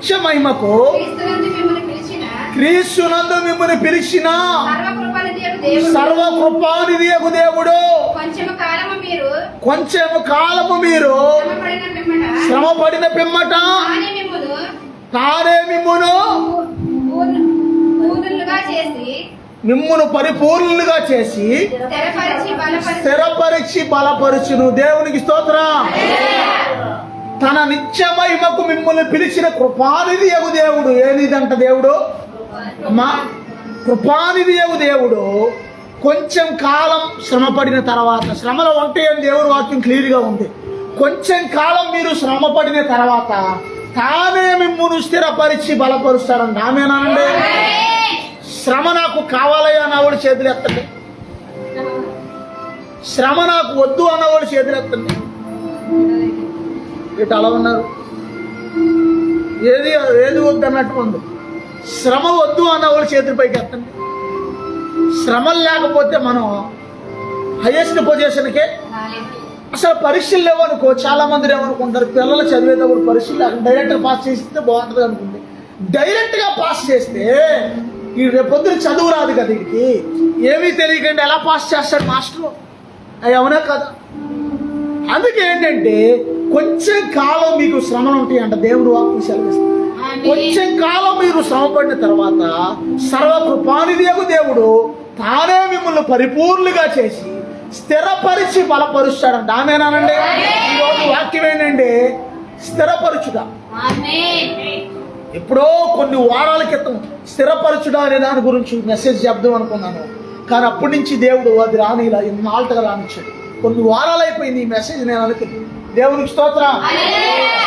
నిత్య మహిమకు క్రీస్తునందు మిమ్మల్ని పిలిచిన సర్వకృపానిధియగు దేవుడు కొంచెము కాలము మీరు శ్రమపడిన పిమ్మట తానే మిమ్మును పరిపూర్ణులుగా చేసి స్థిరపరిచి బలపరుచును. దేవునికి స్తోత్రం. తన నిత్య మహిమకు మిమ్మల్ని పిలిచిన కృపానిధియగు దేవుడు. ఏనిదంట దేవుడు? అమ్మా, కృపానిధియగు దేవుడు కొంచెం కాలం శ్రమపడిన తర్వాత, శ్రమలో ఉంటే అని దేవుడు వాక్యం క్లియర్గా ఉంది. కొంచెం కాలం మీరు శ్రమపడిన తర్వాత తానే మిమ్మును స్థిరపరిచి బలపరుస్తాడంట. ఆమేనండి. శ్రమ నాకు కావాలయ్యా అన్నవాడు చేతులు ఎత్తండి. శ్రమ నాకు వద్దు అన్నవాడు చేతులు ఎత్తండి. ఇటు అలా ఉన్నారు. ఏది వద్దు అన్నట్టు ఉంది. శ్రమ వద్దు అన్నవాడు చేతుల పైకి ఎత్తండి. శ్రమలు లేకపోతే మనం హైయెస్ట్ పొజిషన్కే. అసలు పరీక్షలు లేవనుకో, చాలా మంది ఏమనుకుంటారు, పిల్లలు చదివేటప్పుడు పరీక్షలు డైరెక్ట్గా పాస్ చేస్తే బాగుంటుంది అనుకుంది. డైరెక్ట్గా పాస్ చేస్తే ఈ రేపొద్దున చదువు రాదు కదా, వీడికి ఏమీ తెలియకండి ఎలా పాస్ చేస్తాడు మాస్టర్. అవి అవునా కదా? అందుకే ఏంటంటే కొంచెం కాలం మీకు శ్రమలు ఉంటాయి అంట. దేవుడు వాక్యం సెలవిస్తుంది. కొంచెం కాలం మీరు శ్రమపడిన తర్వాత సర్వకృపానిధియగు దేవుడు తానే మిమ్మల్ని పరిపూర్ణులుగా చేసి స్థిరపరిచి బలపరుస్తాడంట. ఆమేనానండి. ఈరోజు వాక్యం ఏంటంటే స్థిరపరచుట. ఎప్పుడో కొన్ని వారాల క్రితం స్థిరపరచుట అనే దాని గురించి మెసేజ్ చెప్దాం అనుకున్నాను. కానీ అప్పటి నుంచి దేవుడు అది రానిలా ఇన్నాళ్ళుగా రానిచ్చాడు. కొన్ని వారాలు అయిపోయింది ఈ మెసేజ్ నేను అనుకుంది. దేవునికి స్తోత్రం.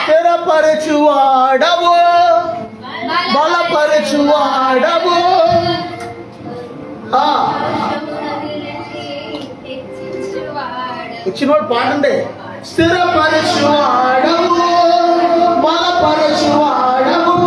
స్థిరపరచువాడవు, బలపరచువాడవు. వచ్చినోడు పాడండి. స్థిరపరచువాడవు, బలపరచువాడవు.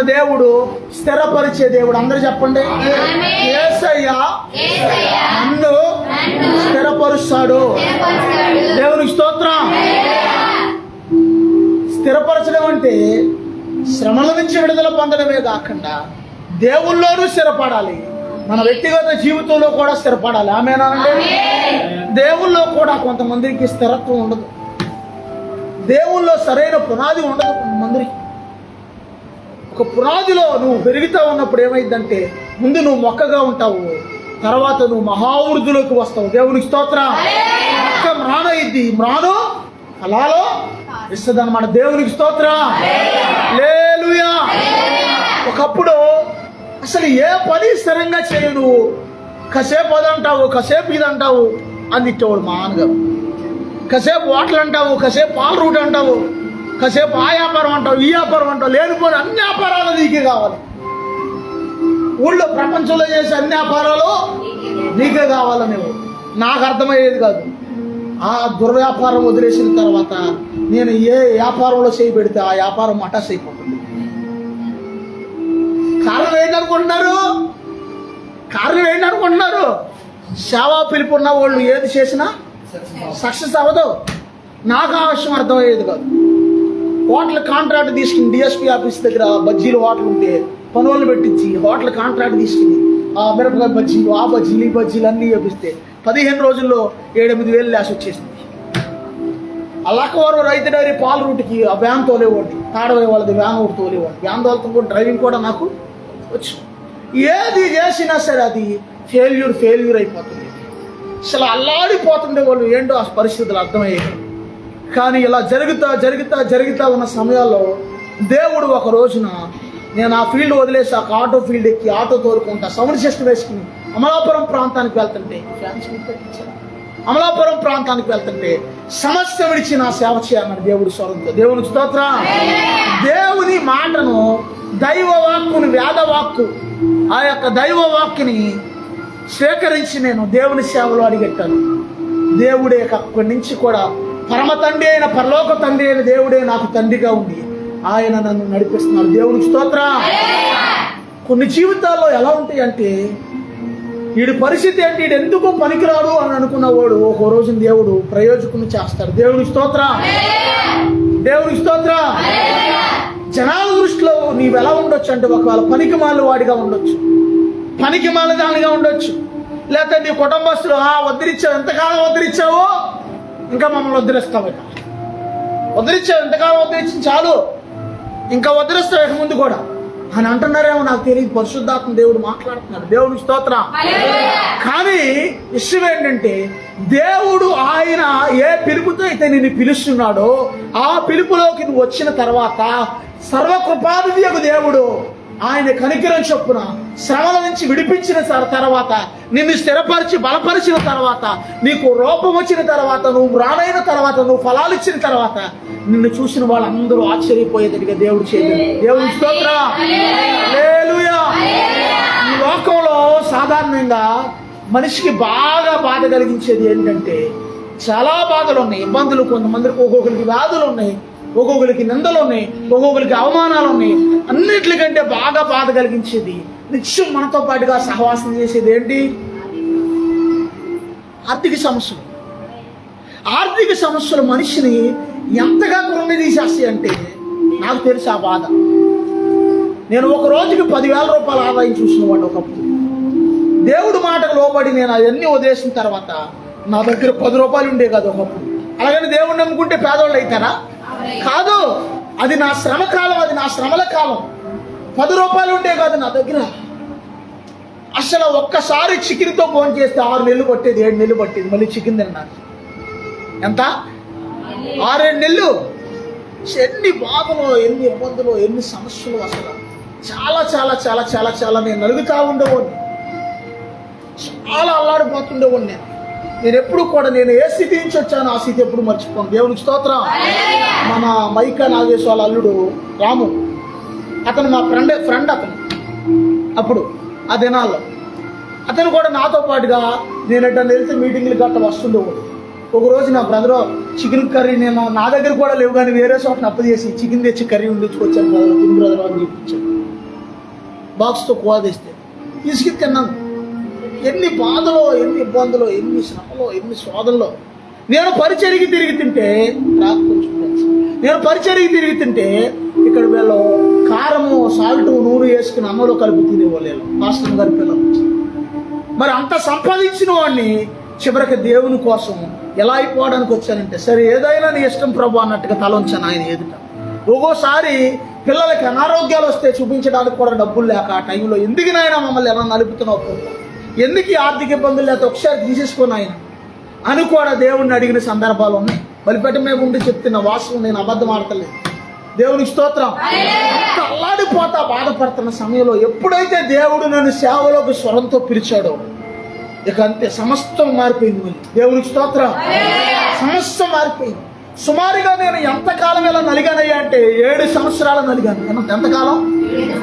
దేవుడు స్థిరపరిచే దేవుడు. అందరూ చెప్పండి. యేసయ్య నన్ను స్థిరపరుస్తాడు. దేవునికి స్తోత్రం. స్థిరపరచడం అంటే శ్రమల నుంచి విడుదల పొందడమే కాకుండా దేవుల్లోనూ స్థిరపడాలి. మన వ్యక్తిగత జీవితంలో కూడా స్థిరపడాలి. ఆమేనండి. దేవుల్లో కూడా కొంతమందికి స్థిరత్వం ఉండదు. దేవుల్లో సరైన పునాది ఉండదు కొంతమందికి. ఒక పునాదిలో నువ్వు పెరుగుతూ ఉన్నప్పుడు ఏమైందంటే ముందు నువ్వు మొక్కగా ఉంటావు, తర్వాత నువ్వు మహావృద్ధులకు వస్తావు. దేవునికి స్తోత్రం. మొక్క మ్రాను అయింది, మ్రాను ఫలాలో ఇస్తుంది అన్నమాట. దేవునికి స్తోత్రం. హల్లెలూయా. ఒకప్పుడు అసలు ఏ పని స్థిరంగా చేయవు. నువ్వు కాసేపు అది అంటావు, కాసేపు ఇది అంటావు అందిట్టేవాడు మా నాన్నగారు. కాసేపు హోటల్ అంటావు, కాసేపు పాల రూట్ అంటావు, కాసేపు ఆ వ్యాపారం అంటావు, ఈ వ్యాపారం అంటావు. లేనిపోయిన అన్ని వ్యాపారాలు నీకే కావాలి. ఊళ్ళో ప్రపంచంలో చేసే అన్ని వ్యాపారాలు నీకే కావాలనేవి నాకు అర్థమయ్యేది కాదు. ఆ దుర్వ్యాపారం వదిలేసిన తర్వాత నేను ఏ వ్యాపారంలో చేయి పెడితే ఆ వ్యాపారం మటాస్ అయిపోతుంది. కారణం ఏంటనుకుంటున్నారు? సేవా పిలుపున్న వాళ్ళు ఏది చేసినా సక్సెస్ అవ్వదు. నాకు ఆ విషయం అర్థమయ్యేది కాదు. హోటల్ కాంట్రాక్ట్ తీసుకుని డిఎస్పీ ఆఫీస్ దగ్గర బజ్జీలు హోటల్ ఉంటే పనులు పెట్టించి హోటల్ కాంట్రాక్ట్ తీసుకుని ఆ మిరపకాయ బజ్జీలు, ఆ బజ్జీలు, ఈ బజ్జీలు అన్నీ చూపిస్తే 15 రోజుల్లో 7-8 లేసి వచ్చేసింది. అలాకవరం రైతు డైరీ పాల రూట్కి ఆ వ్యాన్ తోలేవాడిని, తాడవే వాళ్ళది వ్యాన్ ఒకటి తోలేవాడిని. వ్యాన్ తోలుతూ కూడా డ్రైవింగ్ కూడా నాకు వచ్చు. ఏది చేసినా సరే అది ఫెయిల్యూర్ అయిపోతుంది. అసలు అల్లాడిపోతుండే వాళ్ళు. ఏంటో ఆ పరిస్థితులు అర్థమయ్యాయి. కానీ ఇలా జరుగుతా ఉన్న సమయాల్లో దేవుడు ఒక రోజున నేను ఆ ఫీల్డ్ వదిలేసి ఆ ఆటో ఫీల్డ్ ఎక్కి ఆటో తోలుకుంటా సౌండ్ సిస్టమ్ వేసుకుని అమలాపురం ప్రాంతానికి వెళ్తుంటే అమలాపురం ప్రాంతానికి వెళ్తుంటే సమస్య విడిచి నా సేవ చేయన్నాడు దేవుడి స్వరంతో. దేవుని స్తోత్రం. దేవుని మాటను, దైవ వాక్కుని, వేద వాక్కు, ఆ యొక్క దైవ వాక్కుని స్వీకరించి నేను దేవుని సేవలో అడిగెట్టాను. దేవుడే అక్కడి నుంచి కూడా పరమ తండ్రి అయిన, పరలోక తండ్రి అయిన దేవుడే నాకు తండ్రిగా ఉండి ఆయన నన్ను నడిపిస్తున్నాడు. దేవునికి స్తోత్రం. కొన్ని జీవితాల్లో ఎలా ఉంటాయి అంటే, వీడి పరిస్థితి ఏంటి, వీడు ఎందుకు పనికిరాడు అని అనుకున్నవాడు ఒక రోజు దేవుడు ప్రయోజకుని చేస్తాడు. దేవునికి స్తోత్రం. దేవునికి స్తోత్రం. జనాల దృష్టిలో నీవు ఎలా ఉండొచ్చు అంటే, ఒకవేళ పనికి మాలిన వాడిగా ఉండొచ్చు, పనికి మాలిన దానిగా ఉండొచ్చు. లేకపోతే నీ కుటుంబస్తులు వదిలిచ్చావు, ఎంతకాలం వదిలిచ్చావో ఇంకా మమ్మల్ని వదిలిస్తావు, వదిలిచ్చావు, ఎంతకాలం వదిలిచ్చి చాలు ఇంకా వదిలిస్తావు ఇక ముందు కూడా అని అంటున్నారేమో నాకు తెలియదు. పరిశుద్ధాత్మ దేవుడు మాట్లాడుతున్నాడు. దేవునికి స్తోత్రం. కానీ విషయం ఏంటంటే, దేవుడు ఆయన ఏ పిలుపుతో అయితే నిన్ను పిలుస్తున్నాడో ఆ పిలుపులోకి నువ్వు వచ్చిన తర్వాత సర్వకృపానిధియగు దేవుడు ఆయన కనికరం చొప్పున శ్రమల నుంచి విడిపించిన తర్వాత, నిన్ను స్థిరపరిచి బలపరిచిన తర్వాత, నీకు రూపం వచ్చిన తర్వాత, నువ్వు రానైన తర్వాత, నువ్వు ఫలాలు ఇచ్చిన తర్వాత, నిన్ను చూసిన వాళ్ళందరూ ఆశ్చర్యపోయేదిగా దేవుడు చేయలేదు. దేవుని స్తోత్రం. హల్లెలూయా. ఈ లోకంలో సాధారణంగా మనిషికి బాగా బాధ కలిగించేది ఏంటంటే, చాలా బాధలు ఉన్నాయి, ఇబ్బందులు. కొంతమందికి ఒక్కొక్కరికి వ్యాధులు ఉన్నాయి, ఒక్కొక్కరికి నిందలు ఉన్నాయి, ఒక్కొక్కరికి అవమానాలు ఉన్నాయి. అన్నిటికంటే బాగా బాధ కలిగించేది, నిత్యం మనతో పాటుగా సహవాసం చేసేది ఏంటి? ఆర్థిక సమస్యలు. ఆర్థిక సమస్యలు మనిషిని ఎంతగా కృంగి తీసేస్తాయి అంటే, నాకు తెలుసు ఆ బాధ. నేను ఒక రోజుకి 10,000 రూపాయల ఆదాయం చూసిన వాడు ఒకప్పుడు. దేవుడు మాటకు లోబడి నేను అవన్నీ వదిలేసిన తర్వాత నా దగ్గర 10 రూపాయలు ఉండే కాదు ఒకప్పుడు. అలాగని దేవుడిని నమ్ముకుంటే పేదవాళ్ళు అవుతారా? కాదు. అది నా శ్రమ కాలం, అది నా శ్రమల కాలం. 10 రూపాయలు ఉండే కాదు నా దగ్గర. అసలు ఒక్కసారి చికెన్తో ఫోన్ చేస్తే 6 నెలలు పట్టేది, 7 నెలలు పట్టేది మళ్ళీ చికెన్ తిన్నాను. ఎంత? 6-7 నెలలు. ఎన్ని బాధలు, ఎన్ని ఇబ్బందులు, ఎన్ని సమస్యలు. అసలు చాలా చాలా చాలా చాలా చాలా నేను నలుగుతా ఉండేవాడిని, చాలా అల్లాడిపోతుండేవాడిని. నేను ఎప్పుడు కూడా నేను ఏ స్థితి నుంచి వచ్చాను ఆ స్థితి ఎప్పుడు మర్చిపోను. దేవునికి స్తోత్రం. మన మైకా నాగేశ్వర వాళ్ళ అల్లుడు రాము, అతను మా ఫ్రెండ్ అతను. అప్పుడు ఆ దినాల్లో అతను కూడా నాతో పాటుగా నేను ఎట్లా వెళ్తే మీటింగ్లు గట్ట వస్తుండేవాడు. ఒకరోజు నా బ్రదర్ చికెన్ కర్రీ, నేను నా దగ్గర కూడా లేవు కానీ వేరే చోటని అప్పు చేసి చికెన్ తెచ్చి కర్రీ వండించుకొచ్చాను. బ్రదర్ తిని బ్రదర్ అని చూపించాను. బాక్స్తో కోవా తెస్తే తీసుకుని తిన్నాను. ఎన్ని బాధలో, ఎన్ని ఇబ్బందులు, ఎన్ని శ్రమలో, ఎన్ని శోధనలో. నేను పరిచర్యకి తిరిగి తింటే ఇక్కడ వీళ్ళు కారము, సాల్ట్, నూనె వేసుకుని అన్నంలో కలిపి తినేవాళ్ళు పాస్టర్ గారి పిల్లలు. మరి అంత సంపాదించిన వాడిని చివరికి దేవుని కోసం ఎలా అయిపోవడానికి వచ్చానంటే, సరే ఏదైనా నీ ఇష్టం ప్రభు అన్నట్టుగా తల ఉంచాను ఆయన ఎదుట. ఒక్కోసారి పిల్లలకి అనారోగ్యాలు వస్తే చూపించడానికి కూడా డబ్బులు లేక ఆ టైంలో, ఎందుకునైనా మమ్మల్ని ఎలా నలుపుతున్నావు ప్రభు, ఎందుకు ఈ ఆర్థిక ఇబ్బందులు లేకపోతే ఒకసారి తీసేసుకుని ఆయన అని కూడా దేవుడిని అడిగిన సందర్భాలు ఉన్నాయి. బలిపేట మీద ఉండి చెప్తున్న వాస్తవం, నేను అబద్ధం ఆడతలేదు. దేవునికి స్తోత్రం. అల్లాడిపోతా బాధపడుతున్న సమయంలో ఎప్పుడైతే దేవుడు నన్ను సేవలోకి స్వరంతో పిలిచాడో ఇక అంతే, సమస్తం మారిపోయింది. మళ్ళీ దేవునికి స్తోత్రం. సమస్తం మారిపోయింది. సుమారుగా నేను ఎంతకాలం ఇలా నలిగానయ్యా అంటే 7 సంవత్సరాలు నలిగాను. ఎంతకాలం?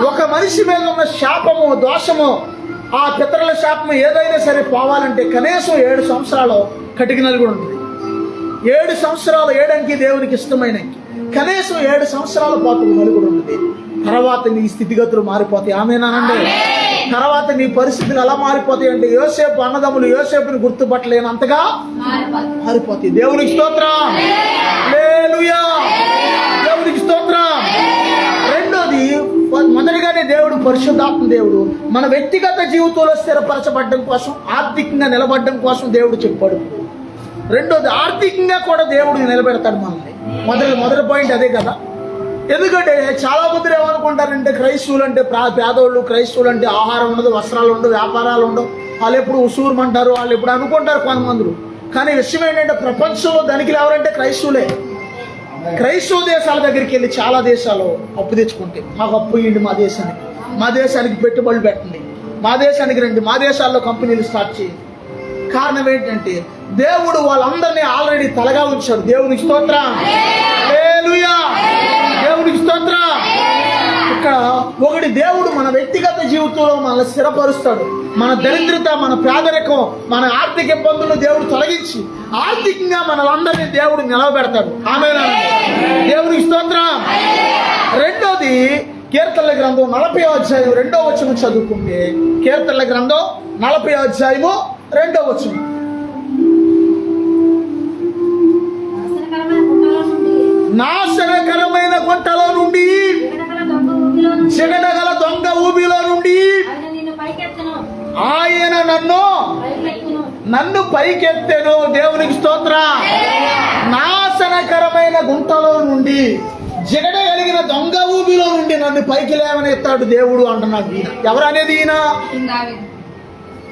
ఒక మనిషి మీద ఉన్న శాపము, దోషము, ఆ పితరుల శాపము ఏదైనా సరే పోవాలంటే కనీసం 7 సంవత్సరాలు కటికి నలుగుడు ఉంటుంది. 7 సంవత్సరాలు, 7 అంకి దేవునికి ఇష్టమైన అంకి. కనీసం 7 సంవత్సరాల పాటు నలుగుడు ఉంటుంది. తర్వాత నీ స్థితిగతులు మారిపోతాయి. ఆమేనండి. తర్వాత నీ పరిస్థితులు ఎలా మారిపోతాయి అంటే, యోసేపు అన్నదమ్ములు యోసేపుని గుర్తుపట్టలేనంతగా మారిపోతాయి. దేవునికి స్తోత్రం. హల్లెలూయా. దేవునికి స్తోత్రం. రెండోది, మొదటిగానే దేవుడు పరిశుద్ధాత్మ దేవుడు మన వ్యక్తిగత జీవితంలో స్థిరపరచబడడం కోసం, ఆర్థికంగా నిలబడడం కోసం దేవుడు చెప్పాడు. రెండోది, ఆర్థికంగా కూడా దేవుడు నిలబెడతాడు మనల్ని. మొదటి పాయింట్ అదే కదా. ఎందుకంటే చాలా మంది ఏమనుకుంటారంటే, క్రైస్తవులు అంటే పేదోళ్ళు, క్రైస్తవులు అంటే ఆహారం ఉండదు, వస్త్రాలు ఉండవు, వ్యాపారాలు ఉండవు, వాళ్ళు ఎప్పుడు ఉసూరుమంటారు, వాళ్ళు ఎప్పుడు అనుకుంటారు కొంతమంది. కానీ విషయం ఏంటంటే, ప్రపంచంలో ధనికులు ఎవరంటే క్రైస్తవులే. క్రైస్తవ దేశాల దగ్గరికి వెళ్ళి చాలా దేశాలు అప్పు తెచ్చుకుంటే మాకు అప్పు ఇవ్వండి, మా దేశానికి పెట్టుబడులు పెట్టండి, మా దేశానికి రండి, మా దేశాల్లో కంపెనీలు స్టార్ట్ చేయండి. కారణం ఏంటంటే దేవుడు వాళ్ళందరినీ ఆల్రెడీ తలగా ఉంచాడు. దేవునికి స్తోత్రం, హల్లెలూయా, దేవునికి స్తోత్రం. ఇక్కడ ఒకటి దేవుడు మన వ్యక్తిగత జీవితంలో మనల్ని స్థిరపరుస్తాడు. మన దరిద్రత, మన పేదరికం, మన ఆర్థిక ఇబ్బందులు దేవుడు తొలగించి ఆర్థికంగా మనలందరినీ దేవుడు నిలవబెడతాడు. ఆమేన్. దేవునికి స్తోత్రం. రెండోది కీర్తనల గ్రంథం 40వ అధ్యాయం 2వ వచనం చదువుకుంటే, కీర్తనల గ్రంథం 40వ అధ్యాయము 2వ వచనం. నాశనకరమైన గుంటలో నుండి, జగడగల దొంగ ఊబిలో నుండి ఆయన నన్ను పైకెత్తెను. దేవునికి స్తోత్రం. నాశనకరమైన గుంటలో నుండి, జగడ కలిగిన దొంగ ఊబిలో నుండి నన్ను పైకి లేవనెత్తాడు దేవుడు అంటున్నాడు. ఈయన ఎవరు అనేది? ఈయన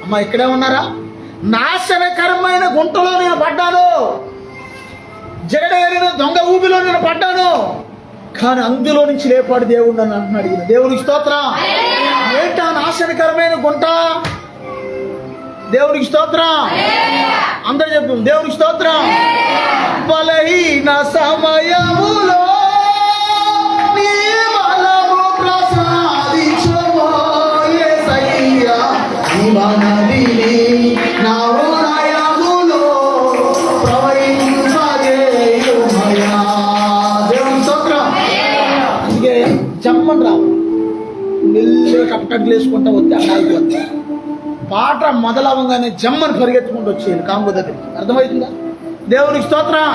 అమ్మా ఇక్కడే ఉన్నారా? నాశనకరమైన గుంటలో నేను పడ్డాను, జగడ కలిగిన దొంగ ఊబిలో నేను పడ్డాను, కానీ అందులో నుంచి లేపాడు దేవుడు అని అంటున్నాడు ఈయన. దేవునికి స్తోత్రం. ఏంటా నాశనకరమైన గుంట? దేవునికి స్తోత్రం. అందరూ చెప్పు దేవునికి స్తోత్రం. బలహీన సమయములో నీ బలము ప్రసాదించుమో యేసయ్యా, నీ మనవిని నా హృదయములో ప్రవహింపజేయుమయ్యా. దేవునికి స్తోత్రం. అందుకే జమ్మని రావు, నిల్లు కప్పకట్లు వేసుకుంటా వద్దు, అడాలి పాట మొదలవగానే జమ్మని పరిగెత్తుకుంటూ వచ్చేది కాంబో దగ్గరికి. అర్థమవుతుందా? దేవునికి స్తోత్రం,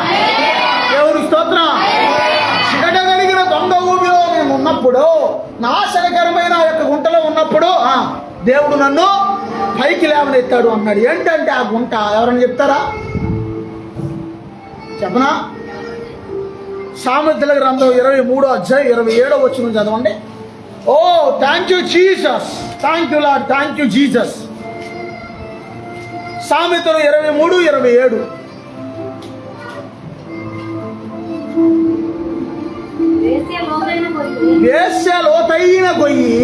దేవునికి స్తోత్రం. చిడగలిగిన దొంగ ఊబిలో మేము ఉన్నప్పుడు, నాశనకరమైన ఆ యొక్క గుంటలో ఉన్నప్పుడు దేవుడు నన్ను పైకి లేవనెత్తాడు అన్నాడు. ఏంటంటే ఆ గుంట ఎవరైనా చెప్తారా? చెప్పనా? సామెతల గ్రంథం 23వ అధ్యాయం 27వ వచనం చదవండి. Oh thank you Jesus, thank you Lord, thank you Jesus. సామెతలు 23:27. వేశ్య లోతైన గొయ్యి,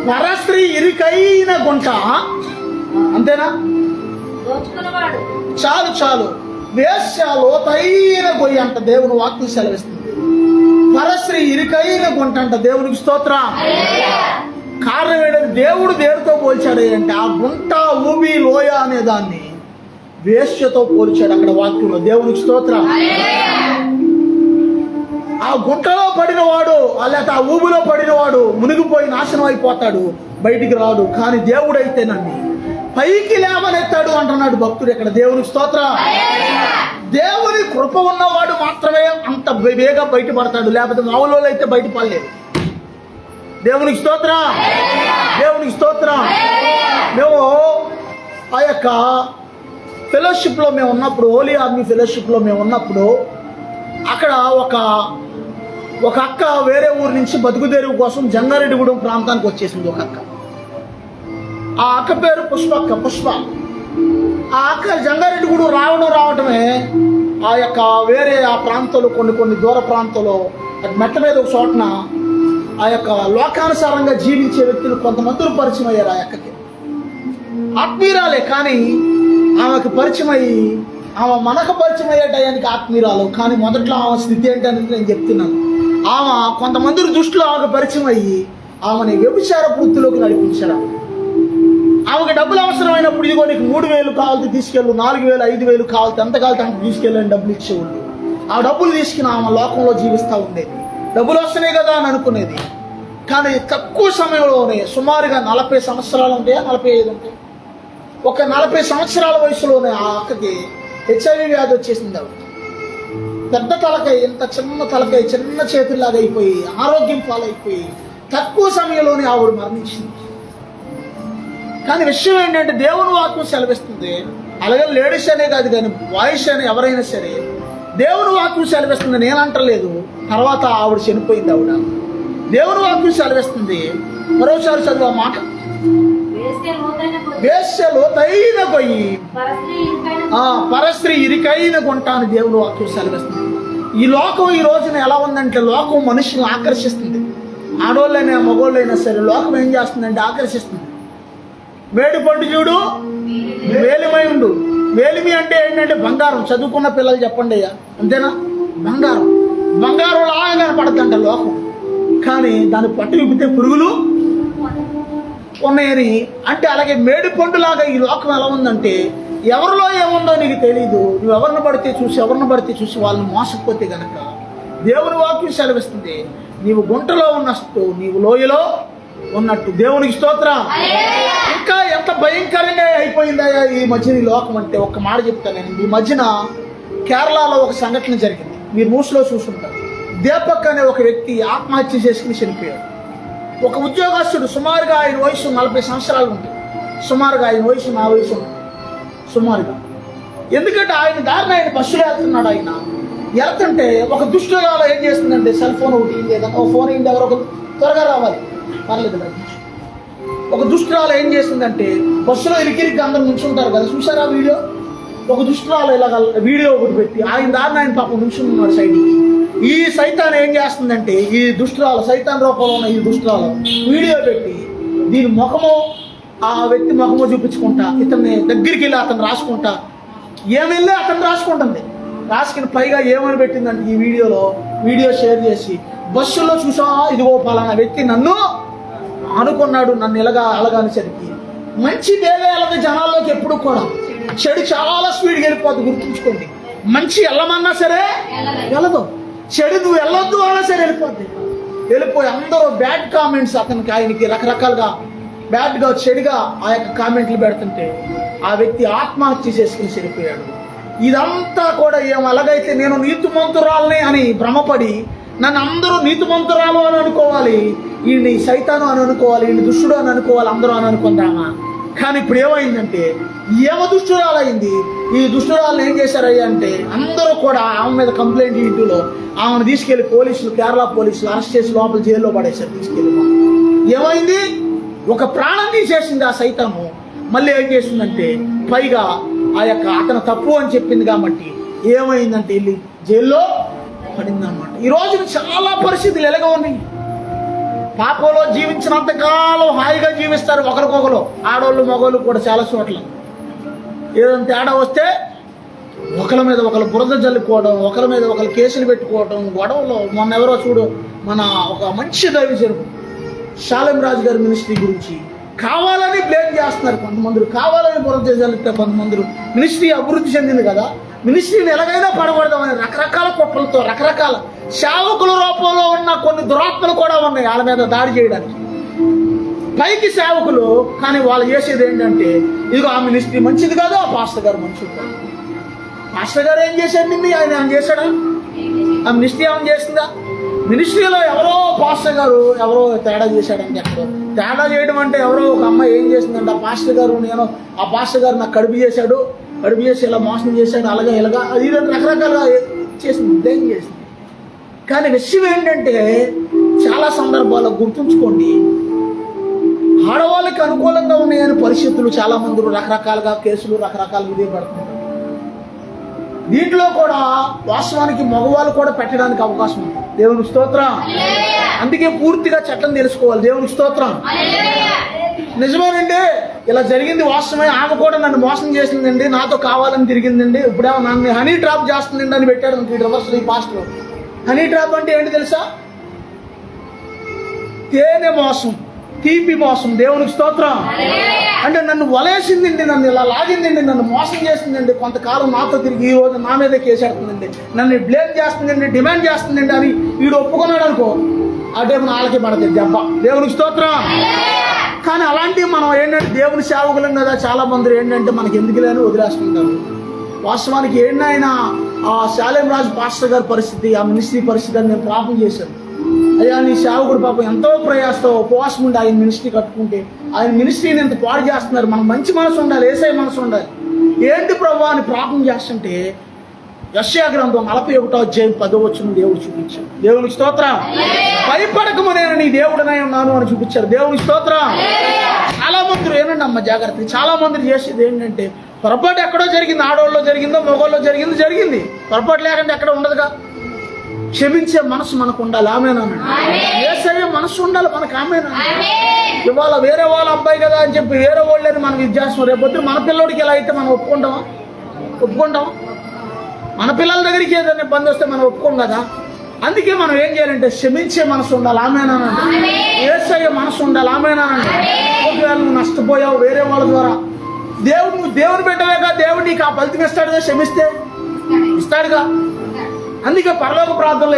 పరస్త్రీ ఇరుకైన గుంట. అంతేనా? చాలు చాలు. వేశ్య లోతైన గొయ్యి అంట దేవుని వాక్యం సెలవిస్తుంది. పరస్త్రీ ఇరుకైన గుంట అంట. దేవునికి స్తోత్రం. కారణం ఏంటంటే దేవుడు దేనితో పోల్చాడు అంటే ఆ గుంట, ఊబి, లోయ అనే దాన్ని వేశ్యతో పోల్చాడు అక్కడ వాక్యంలో. దేవునికి స్తోత్రం. ఆ గుంటలో పడినవాడు లేకపోతే ఆ ఊబిలో పడినవాడు మునిగిపోయి నాశనం అయిపోతాడు, బయటికి రాడు. కానీ దేవుడైతే నన్ను పైకి లేవనెత్తాడు అంటున్నాడు భక్తుడు ఇక్కడ. దేవునికి స్తోత్రం. దేవుని కృప ఉన్నవాడు మాత్రమే అంత వేగంగా బయటపడతాడు, లేకపోతే మామూలు అయితే బయటపడలేదు. దేవునికి స్తోత్రం, దేవునికి స్తోత్రం. మేము ఆ యొక్క ఫెలోషిప్లో మేము ఉన్నప్పుడు, హోలీ ఆర్మీ ఫెలోషిప్లో మేము ఉన్నప్పుడు అక్కడ ఒక అక్క వేరే ఊరు నుంచి బతుకుదేరువు కోసం జంగారెడ్డిగూడెం ప్రాంతానికి వచ్చేసింది ఒక అక్క. ఆ అక్క పేరు పుష్ప. ఆ అక్క జంగారెడ్డిగూడెం రావటమే ఆ యొక్క వేరే ఆ ప్రాంతంలో కొన్ని దూర ప్రాంతంలో మెట్ట మీద ఒక చోటన ఆ యొక్క లోకానుసారంగా జీవించే వ్యక్తులు కొంతమంది పరిచయం అయ్యారు. ఆ అక్కకి ఆత్మీయురాలే, కానీ ఆమెకు పరిచయం అయ్యి ఆమె మనకు పరిచయం అయ్యే టయానికి ఆత్మీయురాలు. కానీ మొదట్లో ఆమె స్థితి ఏంటనేది నేను చెప్తున్నాను. ఆమె కొంతమంది దృష్టిలో ఆమెకు పరిచయం అయ్యి ఆమెని వ్యభిచార వృత్తిలోకి నడిపించారు. ఆమెకు డబ్బులు అవసరమైనప్పుడు ఇదిగో నీకు 3,000 కావాలితే తీసుకెళ్ళు, 4,000, 5,000 కావాలితే ఎంత కావాలితే అంత తీసుకెళ్ళని డబ్బులు ఇచ్చేవాళ్ళు. ఆ డబ్బులు తీసుకుని ఆమె లోకంలో జీవిస్తూ ఉండేది. డబ్బులు వస్తున్నాయి కదా అని అనుకునేది. కానీ తక్కువ సమయంలోనే సుమారుగా 40 సంవత్సరాలు ఉంటాయా, 45 ఉంటాయి. ఒక 40 సంవత్సరాల వయసులోనే ఆ అక్కకి HIV వ్యాధి వచ్చేసింది. ఆవిడ పెద్ద తలకాయ, ఇంత చిన్న తలకాయ, చిన్న చేతుల్లాగా అయిపోయి ఆరోగ్యం పాలైపోయి తక్కువ సమయంలోనే ఆవిడ మరణించింది. కానీ విషయం ఏంటంటే దేవుని వాక్యం సెలవిస్తుంది, అలాగే లేడీస్ అనే కాదు కానీ బాయ్స్ అని ఎవరైనా సరే దేవుని వాక్యం సెలవిస్తుంది. నేను అంటలేదు. తర్వాత ఆవిడ చనిపోయింది. ఆవిడ దేవుని వాక్యం సెలవిస్తుంది. మరోసారి చదువు ఆ మాట. వేశ్య లోతైన గొయ్యి, పరస్త్రీ ఇరుకైన గుంట అని దేవుని వాక్యం సెలవిస్తుంది. ఈ లోకం ఈ రోజున ఎలా ఉందంటే, లోకం మనుషులను ఆకర్షిస్తుంది. ఆడోళ్ళైనా మగోళ్ళైనా సరే లోకం ఏం చేస్తుందంటే ఆకర్షిస్తుంది. వేడి పండు చూడు వేలిమై ఉండు. వేలిమి అంటే ఏంటంటే బంగారం. చదువుకున్న పిల్లలు చెప్పండి అయ్యా, అంతేనా? బంగారం లాగా కనపడద్దంట లోకం, కానీ దాన్ని పట్టు విప్పితే పురుగులు ఉన్నాయని. అంటే అలాగే మేడి పండులాగా ఈ లోకం ఎలా ఉందంటే, ఎవరిలో ఏముందో నీకు తెలియదు. నువ్వు ఎవరిని పడితే చూసి వాళ్ళని మోసపోతే గనక దేవుని వాక్యం సెలవిస్తుంది, నీవు గుంటలో ఉన్నట్టు నీవు లోయలో ఉన్నట్టు. దేవునికి స్తోత్రం. ఇంకా ఎంత భయంకరంగా అయిపోయిందయ్యా ఈ మధ్యన ఈ లోకం అంటే. ఒక్క మాట చెప్తాను నేను. ఈ మధ్యన కేరళలో ఒక సంఘటన జరిగింది, మీరు న్యూస్లో చూసుంటారు. దీపక్ అనే ఒక వ్యక్తి ఆత్మహత్య చేసుకుని చనిపోయాడు. ఒక ఉద్యోగస్తుడు, సుమారుగా ఆయన వయసు 40 సంవత్సరాలు ఉంటుంది. సుమారుగా ఆయన వయసు నా వయసు సుమారుగా. ఎందుకంటే ఆయన దారిని ఆయన బస్సులో వెళ్తున్నాడు. ఆయన వెళ్తుంటే ఒక దుష్టురాలు ఏం చేస్తుందంటే, సెల్ ఫోన్ ఒకటి లేదా ఒక ఫోన్ ఏంటి, ఎవరో ఒక త్వరగా రావాలి పర్లేదు. ఒక దుష్టురాలు ఏం చేస్తుందంటే, బస్సులో ఇరికిరికి అందరూ నుంచుంటారు కదా, చూసారా వీడియో? ఒక దుష్టురాలు ఇలాగ వీడియో ఒకటి పెట్టి ఆయన దారిని ఆయన పాపం నుంచున్నాడు సైడ్కి. ఈ సైతాన్ ఏం చేస్తుందంటే, ఈ దుష్టురాలు సైతాన్ రూపంలో ఉన్న ఈ దుష్టురాలు వీడియో పెట్టి దీని ముఖము, ఆ వ్యక్తి ముఖము చూపించుకుంటా ఇతన్ని దగ్గరికి వెళ్ళి అతను రాసుకుంటా, ఏమెళ్ళి అతను రాసుకుంటుంది. రాసుకుని పైగా ఏమని పెట్టిందంటే, ఈ వీడియో షేర్ చేసి, బస్సులో చూసా ఇదిగో పలానా వ్యక్తి నన్ను అనుకున్నాడు, నన్ను అలాగనేసరికి మంచి వెళ్ళదు జనాల్లోకి. ఎప్పుడు కూడా చెడు చాలా స్పీడ్గా వెళ్ళిపోద్ది, గుర్తుంచుకోండి. మంచి వెళ్ళమన్నా సరే వెళ్ళదు, చెడు నువ్వు వెళ్ళొద్దు అన్నా సరే వెళ్ళిపోయి అందరూ బ్యాడ్ కామెంట్స్ ఆయనకి రకరకాలుగా బ్యాడ్గా చెడుగా ఆ యొక్క కామెంట్లు పెడుతుంటే ఆ వ్యక్తి ఆత్మహత్య చేసుకుని చనిపోయాడు. ఇదంతా కూడా అలాగైతే నేను నీతిమంతురాలని అని భ్రమపడి నన్ను అందరూ నీతిమంతురాలు అని అనుకోవాలి, ఈయన్ని సైతాను అని అనుకోవాలి, ఈయన దుష్టుడు అని అనుకోవాలి, అందరూ అని అనుకుందామా? కానీ ఇప్పుడు ఏమైందంటే దుష్టురాలైంది. ఈ దుష్టురాలను ఏం చేశారయ్యా అంటే, అందరూ కూడా ఆమె మీద కంప్లైంట్ ఇంటిలో ఆమెను తీసుకెళ్లి కేరళ పోలీసులు అరెస్ట్ చేసి లోపల జైల్లో పడేశారు. తీసుకెళ్ళి ఏమైంది, ఒక ప్రాణం తీసేసింది ఆ సైతాము. మళ్ళీ ఏం చేసిందంటే, పైగా ఆ యొక్క అతను తప్పు అని చెప్పింది కాబట్టి ఏమైందంటే వెళ్ళి జైల్లో పడిందన్నమాట. ఈ రోజున చాలా పరిస్థితులు ఎలాగ ఉన్నాయి. పాపంలో జీవించినంతకాలం హాయిగా జీవిస్తారు ఒకరికొకరు, ఆడోళ్ళు మగోళ్ళు కూడా చాలా చోట్ల. ఏదైనా తేడా వస్తే ఒకరి మీద ఒకరు బురద జల్లుకోవడం, ఒకరి మీద ఒకరు కేసులు పెట్టుకోవడం, గొడవలు. మొన్న ఎవరో చూడు, మన ఒక మంచి దైవజనుడు శాలేం రాజు గారి మినిస్ట్రీ గురించి కావాలని బ్లేమ్ చేస్తున్నారు కొంతమంది, కావాలని బురద జల్లితే కొంతమంది. మినిస్ట్రీ అభివృద్ధి చెందింది కదా, మినిస్ట్రీని ఎలాగైనా పడగొడదామని రకరకాల కుట్రలతో, రకరకాల సేవకుల రూపంలో ఉన్న కొన్ని దురాత్మలు కూడా ఉన్నాయి వాళ్ళ మీద దాడి చేయడానికి. పైకి సేవకులు, కానీ వాళ్ళు చేసేది ఏంటంటే, ఇదిగో ఆ మినిస్ట్రీ మంచిది కాదు, ఆ పాస్టర్ గారు మంచిది కాదు. పాస్టర్ గారు ఏం చేశాడండి? ఆయన ఏం చేశాడా? ఆ మినిస్ట్రీ ఏమైనా చేసిందా? మినిస్ట్రీలో ఎవరో పాస్టర్ గారు ఎవరో తేడా చేశాడంటే, ఎక్కడో తేడా చేయడం అంటే ఎవరో ఒక అమ్మాయి ఏం చేసిందంటే, ఆ పాస్టర్ గారు నాకు కడుపు చేసి ఇలా మోసం చేశాడు, అలాగే ఇలాగా అది రకరకాలుగా చేసింది, ఉద్యోగం చేసింది. కానీ విషయం ఏంటంటే, చాలా సందర్భాల్లో గుర్తుంచుకోండి, ఆడవాళ్ళకి అనుకూలంగా ఉన్నాయని పరిస్థితులు చాలా మంది రకరకాలుగా కేసులు రకరకాలుగా ఇదే పెడుతుంటారు. దీంట్లో కూడా వాస్తవానికి మగవాళ్ళు కూడా పెట్టడానికి అవకాశం ఉంది. దేవునికి స్తోత్రం. అందుకే పూర్తిగా చట్టం తెలుసుకోవాలి. దేవునికి స్తోత్రం. నిజమేనండి, ఇలా జరిగింది వాస్తవమే. ఆమె కూడా నన్ను మోసం చేసిందండి, నాతో కావాలని తిరిగిందండి, ఇప్పుడేమో నన్ను హనీ ట్రాప్ చేస్తుందండి అని పెట్టాడు రివర్స్ ఈ పాస్టర్. హనీ ట్రాప్ అంటే ఏంటి తెలుసా? తేనె మోసం, తీపి మోసం. దేవునికి స్తోత్రం. అంటే నన్ను వలేసిందండి, నన్ను ఇలా లాగిందండి, నన్ను మోసం చేసిందండి, కొంతకాలం నాతో తిరిగి ఈ రోజు నా మీదే కేసేస్తుందండి, నన్ను బ్లేమ్ చేస్తుందండి, డిమాండ్ చేస్తుందండి అని వీడు ఒప్పుకున్నాడు అనుకో, అదే వాళ్ళకి పడుతుంది దెబ్బ. దేవునికి స్తోత్రం. కానీ అలాంటివి మనం ఏంటంటే, దేవుని సేవకులం కదా, చాలా మంది ఏంటంటే మనకి ఎందుకు లేని వదిలేస్తుంటారు. వాస్తవానికి ఏంటైనా ఆ శాలేం రాజు పాస్టర్ గారి పరిస్థితి, ఆ మినిస్ట్రీ పరిస్థితి అని నేను ప్రార్థన చేశాను. అయ్యా, నీ సేవకుడు పాపం ఎంతో ప్రయాసతో ఉపవాసం ఉండి ఆయన మినిస్ట్రీ కట్టుకుంటే, ఆయన మినిస్ట్రీని ఎంత పాడు చేస్తున్నారు. మనకు మంచి మనసు ఉండాలి, ఏసై మనసు ఉండాలి. ఏంటి ప్రభు అని ప్రార్థన చేస్తుంటే యెషయా గ్రంథం 41వ అధ్యాయం 10వ వచనం దేవుడు చూపించాడు. దేవునికి స్తోత్రం. భయపడకము నేను నీ దేవుడనై ఉన్నాను అని చూపించారు. దేవునికి స్తోత్రం. చాలా మంది ఏనండి అమ్మ జాగ్రత్త, చాలా మంది చేసేది ఏంటంటే, పొరపాటు ఎక్కడో జరిగింది, ఆడవాళ్ళలో జరిగిందో మగవాళ్ళలో జరిగింది. పొరపాటు లేకుండా ఎక్కడ ఉండదుగా. క్షమించే మనసు మనకు ఉండాలి. ఆమేనండి. యేసయ్య మనసు ఉండాలి మనకు. ఆమేనండి. ఇవాళ వేరే వాళ్ళ అబ్బాయి కదా అని చెప్పి వేరే వాళ్ళని మనం ఇది చేస్తాం. రేపొద్దు మన పిల్లోడికి ఎలా అయితే మనం ఒప్పుకుంటామా? మన పిల్లల దగ్గరికి ఏదైనా ఇబ్బంది వస్తే మనం ఒప్పుకోం కదా. అందుకే మనం ఏం చేయాలంటే క్షమించే మనసు ఉండాలి. ఆమేనండి. యేసయ్య మనసు ఉండాలి. ఆమేనండి. ఒకవేళ నువ్వు నష్టపోయావు వేరే వాళ్ళ ద్వారా, నువ్వు దేవుని పెట్టలేక దేవుడు నీకు ఆ ఫలితం ఇస్తాడుగా. క్షమిస్తే ఇస్తాడుగా. అందుకే పరలోక ప్రార్థనలో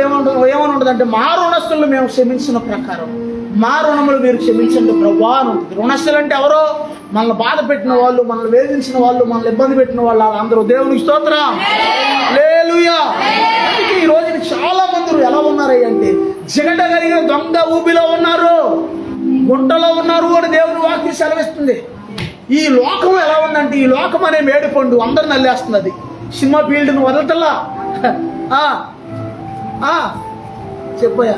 ఏమని ఉంటుందంటే, మా రుణస్తులను మేము క్షమించిన ప్రకారం మా రుణములు మీరు క్షమించండి ప్రభువా అని ఉంటుంది. రుణస్తులు అంటే ఎవరో? మనల్ని బాధ పెట్టిన వాళ్ళు, మనల్ని వేధించిన వాళ్ళు, మనల్ని ఇబ్బంది పెట్టిన వాళ్ళు, అందరూ దేవునికి స్తోత్రం. హల్లెలూయా. అందుకే ఈ రోజున చాలా మంది ఎలా ఉన్నారు అంటే, జిగట కలిగిన దొంగ ఊబిలో ఉన్నారు, గుంటలో ఉన్నారు అని దేవుని వాక్యం సెలవిస్తుంది. ఈ లోకం ఎలా ఉందంటే, ఈ లోకం అనే మేడిపండు అందరు నల్లేస్తుంది. అది సినిమా ఫీల్డ్ను వదలటల్లా. చెప్పయా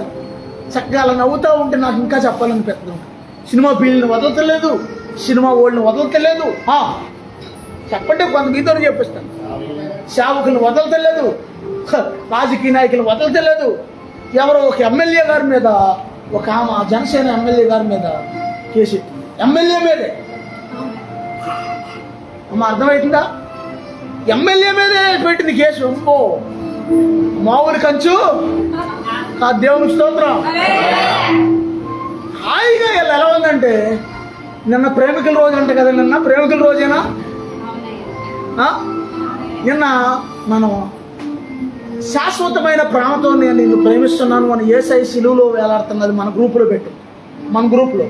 చక్కగా అలా నవ్వుతూ ఉంటే నాకు ఇంకా చెప్పాలనిపిస్తుంది. సినిమా ఫీల్డ్ని వదలతలేదు, సినిమా ఓల్డ్ని వదలతలేదు. చెప్పండి, కొంత మీతో చెప్పిస్తాను. సేవకులను వదలతలేదు, రాజకీయ నాయకులు వదలతలేదు. ఎవరో ఒక ఎమ్మెల్యే గారి మీద, ఒక ఆమె జనసేన ఎమ్మెల్యే గారి మీద కేసు, ఎమ్మెల్యే మీదే. అర్థమవుతుందా? ఎమ్మెల్యే మీదే పెట్టింది కేసు. మామూలు కంచు ఆ దేవునికి స్తోత్రం. హాయిగా ఎలా ఉందంటే, నిన్న ప్రేమికుల రోజు అంట కదా. నిన్న ప్రేమికుల రోజేనా? నిన్న మనం శాశ్వతమైన ప్రేమతో నేను నిన్ను ప్రేమిస్తున్నాను అని యేసయ్య సిలువలో వేలాడుతున్నది మన గ్రూపులో పెట్టు. మన గ్రూప్లో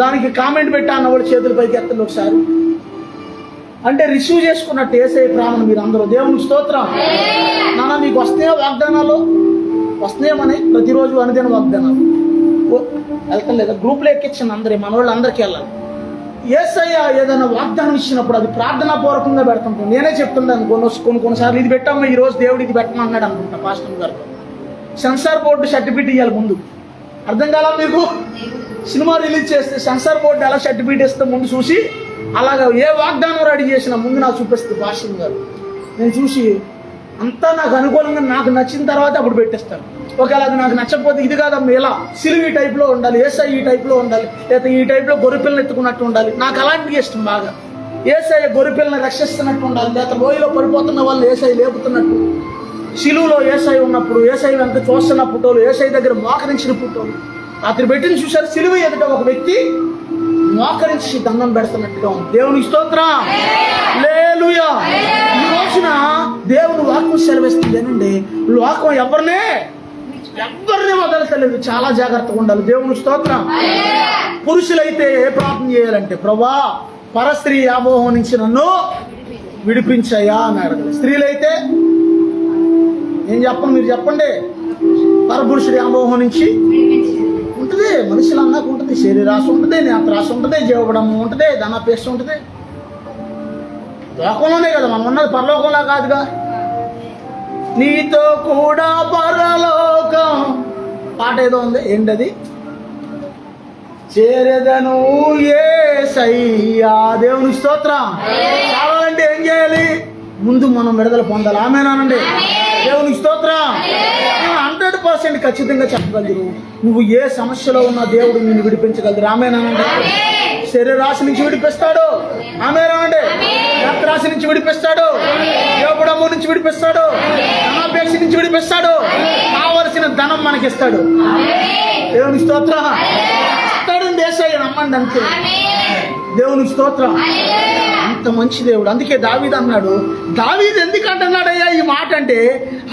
దానికి కామెంట్ పెట్టా అన్నవాడు చేతుల పైకి ఎత్తండి ఒకసారి. అంటే రిసీవ్ చేసుకున్నట్టు యేసయ్య ప్రేమను మీరు అందరూ. దేవునికి స్తోత్రం. నాన్న మీకు వస్తున్నాయో వాగ్దానాలు? వస్తున్నాయమని ప్రతిరోజు అనుదిన వాగ్దానాలు వెళ్తాం లేదా? గ్రూప్లో ఎక్కించండి అందరి, మన వాళ్ళు అందరికీ వెళ్ళాలి. యేసయ్య ఏదైనా వాగ్దానం ఇచ్చినప్పుడు అది ప్రార్థనాపూర్వకంగా పెడుతుంటాం. నేనే చెప్తుంటాను కొన్నిసార్లు, ఇది పెట్టామా ఈరోజు దేవుడు, ఇది పెట్టమన్నాడు అనుకుంటా పాస్టర్ గారితో. సెన్సార్ బోర్డు సర్టిఫికేట్ ఇవ్వాలి ముందు. అర్థం కాలా మీకు? సినిమా రిలీజ్ చేస్తే సెన్సార్ బోర్డు ఎలా సర్టిఫికేట్ ఇస్తే ముందు చూసి, అలాగా ఏ వాగ్దానం రెడీ చేసినా ముందు నాకు చూపిస్తుంది పాస్టర్ గారు. నేను చూసి అంతా నాకు అనుకూలంగా నాకు నచ్చిన తర్వాత అప్పుడు పెట్టేస్తాను. ఒకవేళ అది నాకు నచ్చకపోతే, ఇది కాదమ్మా ఇలా సిలువ ఈ టైప్లో ఉండాలి, యేసయ్య ఈ టైప్లో ఉండాలి, లేదా ఈ టైప్లో గొర్రెపిల్లని ఎత్తుకున్నట్టు ఉండాలి, నాకు అలాంటివి ఇష్టం బాగా. యేసయ్య గొర్రెపిల్లని రక్షిస్తున్నట్టు ఉండాలి, లేదా లోయలో పడిపోతున్న వాళ్ళు యేసయ్య లేపుతున్నట్టు, సిలువలో యేసయ్య ఉన్నప్పుడు యేసయ్య వెనక చూస్తున్న ఫోటోలు, యేసయ్య దగ్గర మోకరించిన ఫోటోలు రాత్రి పెట్టిన చూశారు. సిలువ ఎదుట ఒక వ్యక్తి మోకరించి దండం పెడుతున్నట్టుగా ఉంది. దేవునికి స్తోత్రం. హల్లెలూయా. ఈ రోజున దేవుని వాక్యం సెలవిస్తుంది ఏనండి, లోకం ఎవరిని వదలతలేదు. చాలా జాగ్రత్తగా ఉండాలి. దేవుని స్తోత్రం. పురుషులైతే ఏ ప్రార్థన చేయాలంటే, ప్రభువా పరస్త్రీ వ్యామోహం నుంచి నన్ను విడిపించయ్యా అని అడగాలి. స్త్రీలైతే ఏం చెప్పండి, మీరు చెప్పండి. పరపురుషుడి వ్యామోహం నుంచి ఉంటుంది. మనుషులు అన్నాక ఉంటుంది, శరీరాశ ఉంటుంది, నేత్రాశ ఉంటుంది, జీవబడం ఉంటుంది, ధనాపేక్ష ఉంటుంది. లోకంలోనే కదా మనం ఉన్నది, పరలోకంలా కాదుగా. నీతో కూడా పరలోకం పాట ఏదో ఉంది, ఏంటది? చేరేదను యేసయ్యా. దేవుని స్తోత్రం. కావాలంటే ఏం చేయాలి? ముందు మనం విడుదల పొందాలి. ఆమేనండి. దేవునికి స్తోత్రం. 100% ఖచ్చితంగా చెప్పగలరు, నువ్వు ఏ సమస్యలో ఉన్నా దేవుడు నిన్ను విడిపించగలరు. ఆమేనండి. శరీరాశి నుంచి విడిపిస్తాడు. ఆమేనండి. నేత్రాశి నుంచి విడిపిస్తాడు, యోగుడము నుంచి విడిపిస్తాడు, ధనాపేక్ష నుంచి విడిపిస్తాడు, కావలసిన ధనం మనకిస్తాడు. దేవునికి స్తోత్రం. ఇస్తాడు యేసయ్య, నమ్మండి అంతే. దేవునికి స్తోత్రం. అంత మంచి దేవుడు. అందుకే దావీదు అన్నాడు. దావీదు ఎందుకు అంటున్నాడయ్యా ఈ మాట అంటే,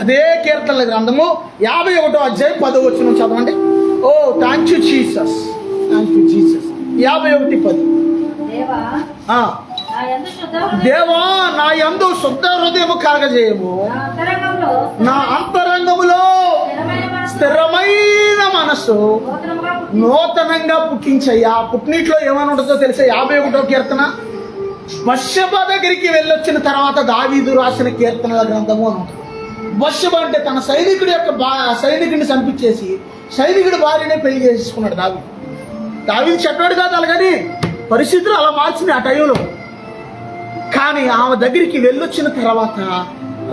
అదే కీర్తనల గ్రంథము 51వ అధ్యాయం 10వ వచనం చదవండి. Oh thank you Jesus, thank you Jesus. 51:10. దేవా నా యందు శుద్ధ హృదయము కలగజేయము, నా అంతరంగములో స్థిరమైన మనస్సు నూతనంగా పుట్టించయ్యా. పుట్టినీటిలో ఏమని ఉంటుందో తెలుసా? 51వ కీర్తన. బత్షెబ దగ్గరికి వెళ్ళొచ్చిన తర్వాత దావీదు రాసిన కీర్తనల గ్రంథము అని ఉంటుంది. బత్షెబ అంటే తన సైనికుడిని చంపించేసి సైనికుడి భార్యనే పెళ్లి చేసుకున్నాడు దావీదు. దావీదు చెడ్డవాడు కాదు అలాగని, పరిస్థితులు అలా మార్చింది ఆ టైంలో. కానీ ఆమె దగ్గరికి వెళ్ళొచ్చిన తర్వాత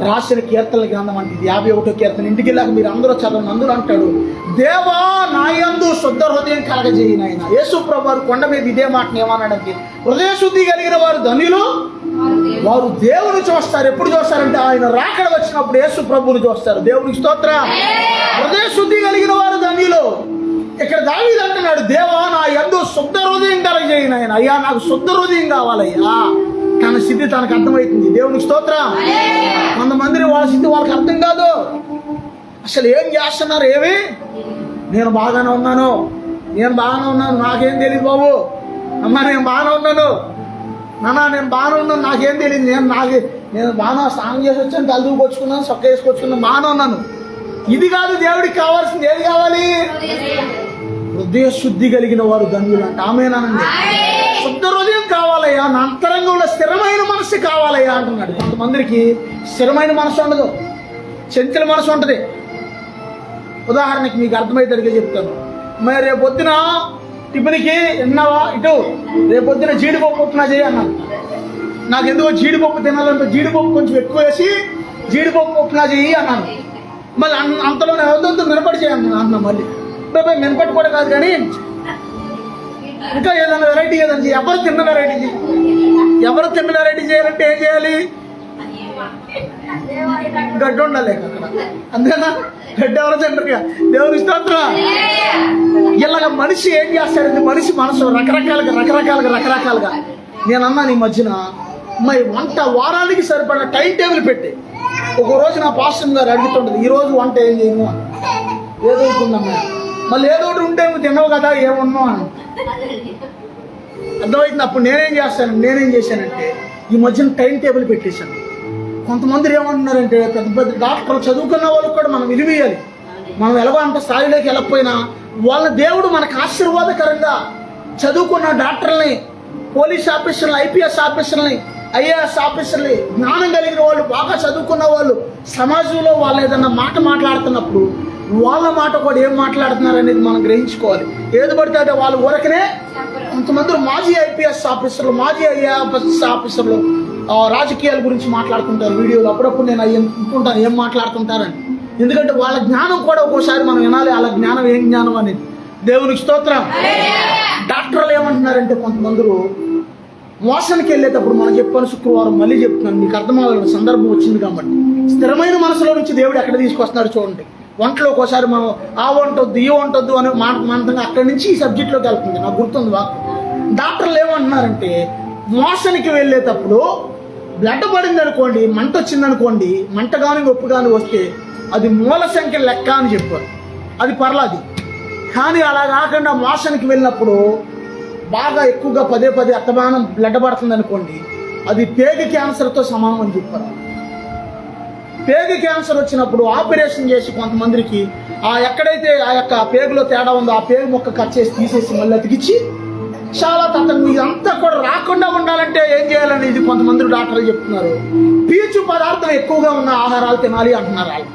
రాసిన కీర్తనల గ్రంథం అంటే 51వ కీర్తన. ఇంటికి వెళ్ళాక మీరు అందరూ చదవండి. అందులో అంటాడు, దేవా నా యందు శుద్ధ హృదయం కలగజేయి నాయన. యేసు ప్రభు వారు కొండ మీద ఇదే మాటను ఏమన్నాడంటే, హృదయ శుద్ధి కలిగిన వారు ధన్యులు, వారు దేవుని చూస్తారు. ఎప్పుడు చూస్తారంటే ఆయన రాకడ వచ్చినప్పుడు యేసు ప్రభువుని చూస్తారు. దేవునికి స్తోత్రం. హృదయ శుద్ధి కలిగిన వారు ధన్యులు. ఇక్కడ దావీదు అంటున్నాడు, దేవా నా యందు శుద్ధ హృదయం కలగజేయి నాయన. అయ్యా నాకు శుద్ధ హృదయం కావాలయ్యా. తన స్థితి తనకు అర్థమవుతుంది. దేవునికి స్తోత్రం. కొంతమంది వాళ్ళ స్థితి వాళ్ళకి అర్థం కాదు. అసలు ఏం చేస్తున్నారు? ఏమి నేను బాగానే ఉన్నాను, నాకేం తెలియదు బాబు. అమ్మ నేను బాగానే ఉన్నాను, నాన్న నేను బాగానే ఉన్నాను, నాకేం తెలియదు. నేను బాగా స్నానం చేసి వచ్చాను, తలదూకొచ్చుకున్నాను, సొక్క వేసుకొచ్చుకున్నాను, బాగానే ఉన్నాను. ఇది కాదు దేవుడికి కావాల్సింది. ఏది కావాలి? హృదయ శుద్ధి కలిగిన వారు ధన్యులు అంట. ఆమేనండి. శుద్ధ హృదయం కావాలయ్యా, నా అంతరంగంలో స్థిరమైన మనసు కావాలయ్యా అంటున్నాడు. కొంతమందికి స్థిరమైన మనసు ఉండదు, చంచల మనసు ఉంటుంది. ఉదాహరణకి మీకు అర్థమయ్యేటట్టుగా చెప్తాను. మరి రేపొద్దున టిఫిన్కి విన్నావా, ఇటు రేపొద్దున జీడిపప్పు ఉప్మా చేయి అన్నాను. నాకు ఎందుకో జీడిపప్పు తినాలంటే జీడిపప్పు కొంచెం ఎక్కువ వేసి జీడిపప్పు ఉప్మా చేయి అన్నాను. మళ్ళీ అంతలోనే వద్దంతా మినపడి చేయాలి అన్నా. మళ్ళీ మినపట్టు కూడా కాదు కానీ ఇంకా ఏదైనా వెరైటీ ఏదైనా ఎవరు తిన్న వెరైటీ చేయాలంటే ఏం చేయాలి? గడ్డ ఉండాలి అక్కడ, అంతేనా? గడ్డ ఎవరు తింటారు? దేవుని స్తోత్రం. ఇలాగ మనిషి ఏం చేస్తాడంటే మనిషి మనసు రకరకాలుగా నేను అన్నాను ఈ మధ్యన, మరి వంట వారానికి సరిపడా టైం టేబుల్ పెట్టి ఒక రోజు నా పాస్టర్ గారు అడుగుతుంటది, ఈ రోజు వంట ఏం చేయను అని. ఏదో ఉంటుందమ్మా, మళ్ళీ ఏదో ఒకటి ఉంటే తినవు కదా, ఏమున్నావు అని అర్థమవుతుంది. అప్పుడు నేనేం చేశానంటే ఈ మధ్యన టైం టేబుల్ పెట్టేశాను. కొంతమంది ఏమంటున్నారంటే పెద్ద పెద్ద డాక్టర్లు చదువుకున్న వాళ్ళకి కూడా మనం విలువేయాలి. మనం ఎలాగో అంత స్థాయిలోకి వెళ్ళకపోయినా వాళ్ళ దేవుడు మనకు ఆశీర్వాదకరంగా చదువుకున్న డాక్టర్లని, పోలీస్ ఆఫీసర్లు, ఐపీఎస్ ఆఫీసర్లని, ఐఏఎస్ ఆఫీసర్లు, జ్ఞానం కలిగిన వాళ్ళు, బాగా చదువుకున్న వాళ్ళు సమాజంలో వాళ్ళు ఏదన్నా మాట మాట్లాడుతున్నప్పుడు వాళ్ళ మాట కూడా ఏం మాట్లాడుతున్నారు అనేది మనం గ్రహించుకోవాలి. ఏది పడితే అంటే వాళ్ళు ఊరకనే కొంతమంది మాజీ ఐపీఎస్ ఆఫీసర్లు, మాజీ ఐఏఎస్ ఆఫీసర్లు రాజకీయాల గురించి మాట్లాడుతుంటారు వీడియోలు. అప్పుడప్పుడు నేను అనుకుంటాను ఏం మాట్లాడుతుంటారని. ఎందుకంటే వాళ్ళ జ్ఞానం కూడా ఒక్కోసారి మనం వినాలి. వాళ్ళ జ్ఞానం ఏం జ్ఞానం అనేది. దేవునికి స్తోత్రం. డాక్టర్లు ఏమంటున్నారంటే కొంతమంది మోసానికి వెళ్ళేటప్పుడు మనం చెప్పాను, శుక్రవారం మళ్ళీ చెప్తున్నాను, మీకు అర్థమయ్యే సందర్భం వచ్చింది కాబట్టి, స్థిరమైన మనసులో నుంచి దేవుడు ఎక్కడ తీసుకొస్తున్నాడు చూడండి. వంటలో ఒక్కోసారి మనం ఆ వంటొద్దు ఈ వంటొద్దు అని మానతంగా అక్కడి నుంచి ఈ సబ్జెక్ట్లోకి వెళ్తుంది. నాకు గుర్తుంది బాగా. డాక్టర్లు ఏమంటున్నారంటే మోసానికి వెళ్ళేటప్పుడు బ్లడ్ పడింది అనుకోండి, మంట వచ్చింది అనుకోండి, మంట కానీ నొప్పి కానీ వస్తే అది మూల సంఖ్య లెక్క అని చెప్పారు. అది పర్లేదు. కానీ అలా కాకుండా మోసానికి వెళ్ళినప్పుడు బాగా ఎక్కువగా పదే అత్తమానం బ్లడ్ పడుతుంది అనుకోండి, అది పేగు క్యాన్సర్తో సమానం అని చెప్పారు. పేగు క్యాన్సర్ వచ్చినప్పుడు ఆపరేషన్ చేసి కొంతమందికి ఎక్కడైతే ఆ యొక్క పేగులో తేడా ఉందో ఆ పేగు మొక్క కట్ చేసి తీసేసి మళ్ళీ అతికిచ్చి చాలా ఇదంతా కూడా రాకుండా ఉండాలంటే ఏం చేయాలనేది కొంతమంది డాక్టర్లు చెప్తున్నారు. పీచు పదార్థం ఎక్కువగా ఉన్న ఆహారాలు తినాలి అంటున్నారు. వాళ్ళు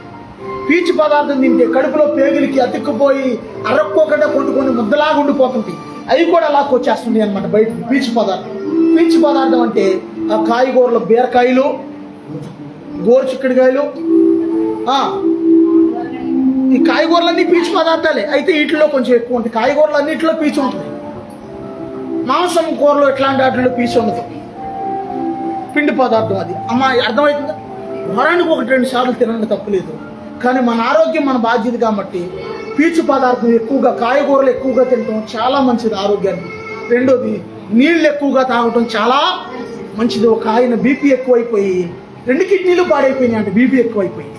పీచు పదార్థం తింటే కడుపులో పేగులకి అతుక్కుపోయి అరక్కోకుండా కొన్ని ముద్దలాగా ఉండిపోతుంటాయి. అవి కూడా అలా వచ్చేస్తుంది అనమాట బయట. పీచు పదార్థం అంటే ఆ కాయగూరలు, బీరకాయలు, గోరుచిక్కుడుకాయలు, ఈ కాయగూరలన్నీ పీచు పదార్థాలే. అయితే వీటిలో కొంచెం ఎక్కువ ఉంటాయి. కాయగూరలు అన్నింటిలో పీచు ఉంటుంది. మాంసం కూరలో ఇట్లాంటి వాటిలో పీచు ఉండదు. పిండి పదార్థం అది. అర్థమవుతుందా? వారానికి 1-2 సార్లు తినండి, తప్పులేదు. కానీ మన ఆరోగ్యం మన బాధ్యత కాబట్టి పీచు పదార్థం ఎక్కువగా, కాయగూరలు ఎక్కువగా తినడం చాలా మంచిది ఆరోగ్యానికి. రెండోది నీళ్ళు ఎక్కువగా తాగటం చాలా మంచిది. ఒక ఆయన బీపీ ఎక్కువైపోయి 2 కిడ్నీలు పాడైపోయినాయి అంటే బీపీ ఎక్కువైపోయి.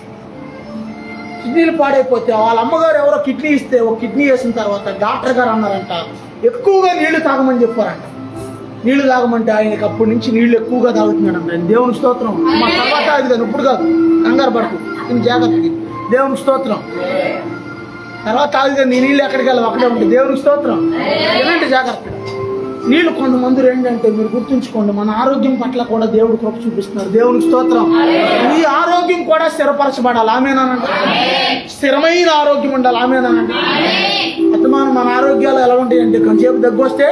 కిడ్నీలు పాడైపోతే వాళ్ళ అమ్మగారు ఎవరో కిడ్నీ ఇస్తే ఒక కిడ్నీ వేసిన తర్వాత డాక్టర్ గారు అన్నారంట ఎక్కువగా నీళ్లు తాగమని చెప్పారంట. నీళ్లు తాగమంటే ఆయనకి అప్పటి నుంచి నీళ్లు ఎక్కువగా తాగుతున్నాడంట. దేవుని స్తోత్రం. మా తర్వాత అది కాదు, ఇప్పుడు కాదు, కంగారు పడుకు, నేను జాగ్రత్తగా. దేవుని స్తోత్రం. తర్వాత తాగితే నీ నీళ్ళు ఎక్కడికి వెళ్ళవు, అక్కడే ఉంటాయి. దేవుని స్తోత్రం. ఎలాంటి జాగ్రత్త. నీళ్ళు కొంతమంది ఏంటంటే మీరు గుర్తుంచుకోండి, మన ఆరోగ్యం పట్ల కూడా దేవుడు కృప చూపిస్తున్నారు. దేవునికి స్తోత్రం. ఈ ఆరోగ్యం కూడా స్థిరపరచబడాలి. ఆమేనంటే స్థిరమైన ఆరోగ్యం ఉండాలి. ఆమేనంటే అతమానం మన ఆరోగ్యాలు ఎలా ఉంటాయి అంటే కొంచెంసేపు దగ్గు వస్తే,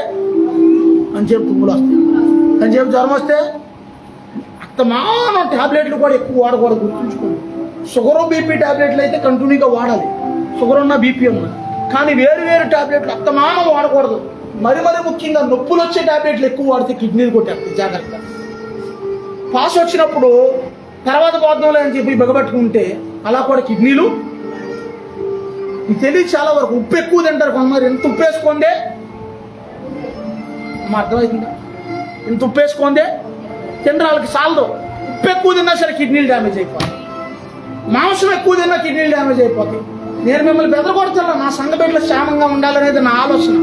కొంచెంసేపు తుమ్ములు వస్తాయి, కొంచెంసేపు జ్వరం వస్తే అస్తమానం ట్యాబ్లెట్లు కూడా ఎక్కువ వాడకూడదు, గుర్తుంచుకోండి. షుగరు బీపీ ట్యాబ్లెట్లు అయితే కంటిన్యూగా వాడాలి, షుగర్ ఉన్న బీపీ ఉన్న. కానీ వేరు ట్యాబ్లెట్లు అస్తమానం వాడకూడదు. మరి ముఖ్యంగా నొప్పులు వచ్చే ట్యాబ్లెట్లు ఎక్కువ వాడితే కిడ్నీలు కొట్టేస్తాయి, జాగ్రత్త. పాస్ వచ్చినప్పుడు తర్వాత పోద్దాంలే అని చెప్పి బిగబట్టుకుంటే అలా కూడా కిడ్నీలు మీకు తెలియదు. చాలా వరకు ఉప్పు ఎక్కువ తింటారు కొంతమంది. ఎంత ఉప్పు వేసుకోందే మా అర్థమవుతుందా? ఇంత ఉప్పు వేసుకోందే తింటారు, వాళ్ళకి సాలదు. ఉప్పు ఎక్కువ తిన్నా సరే కిడ్నీలు డ్యామేజ్ అయిపోతాయి. మాంసం ఎక్కువ తిన్నా కిడ్నీలు డ్యామేజ్ అయిపోతాయి. నేను మిమ్మల్ని బెదరగొడతాను, నా సంఘ బిడ్డలు క్షేమంగా ఉండాలనేది నా ఆలోచన.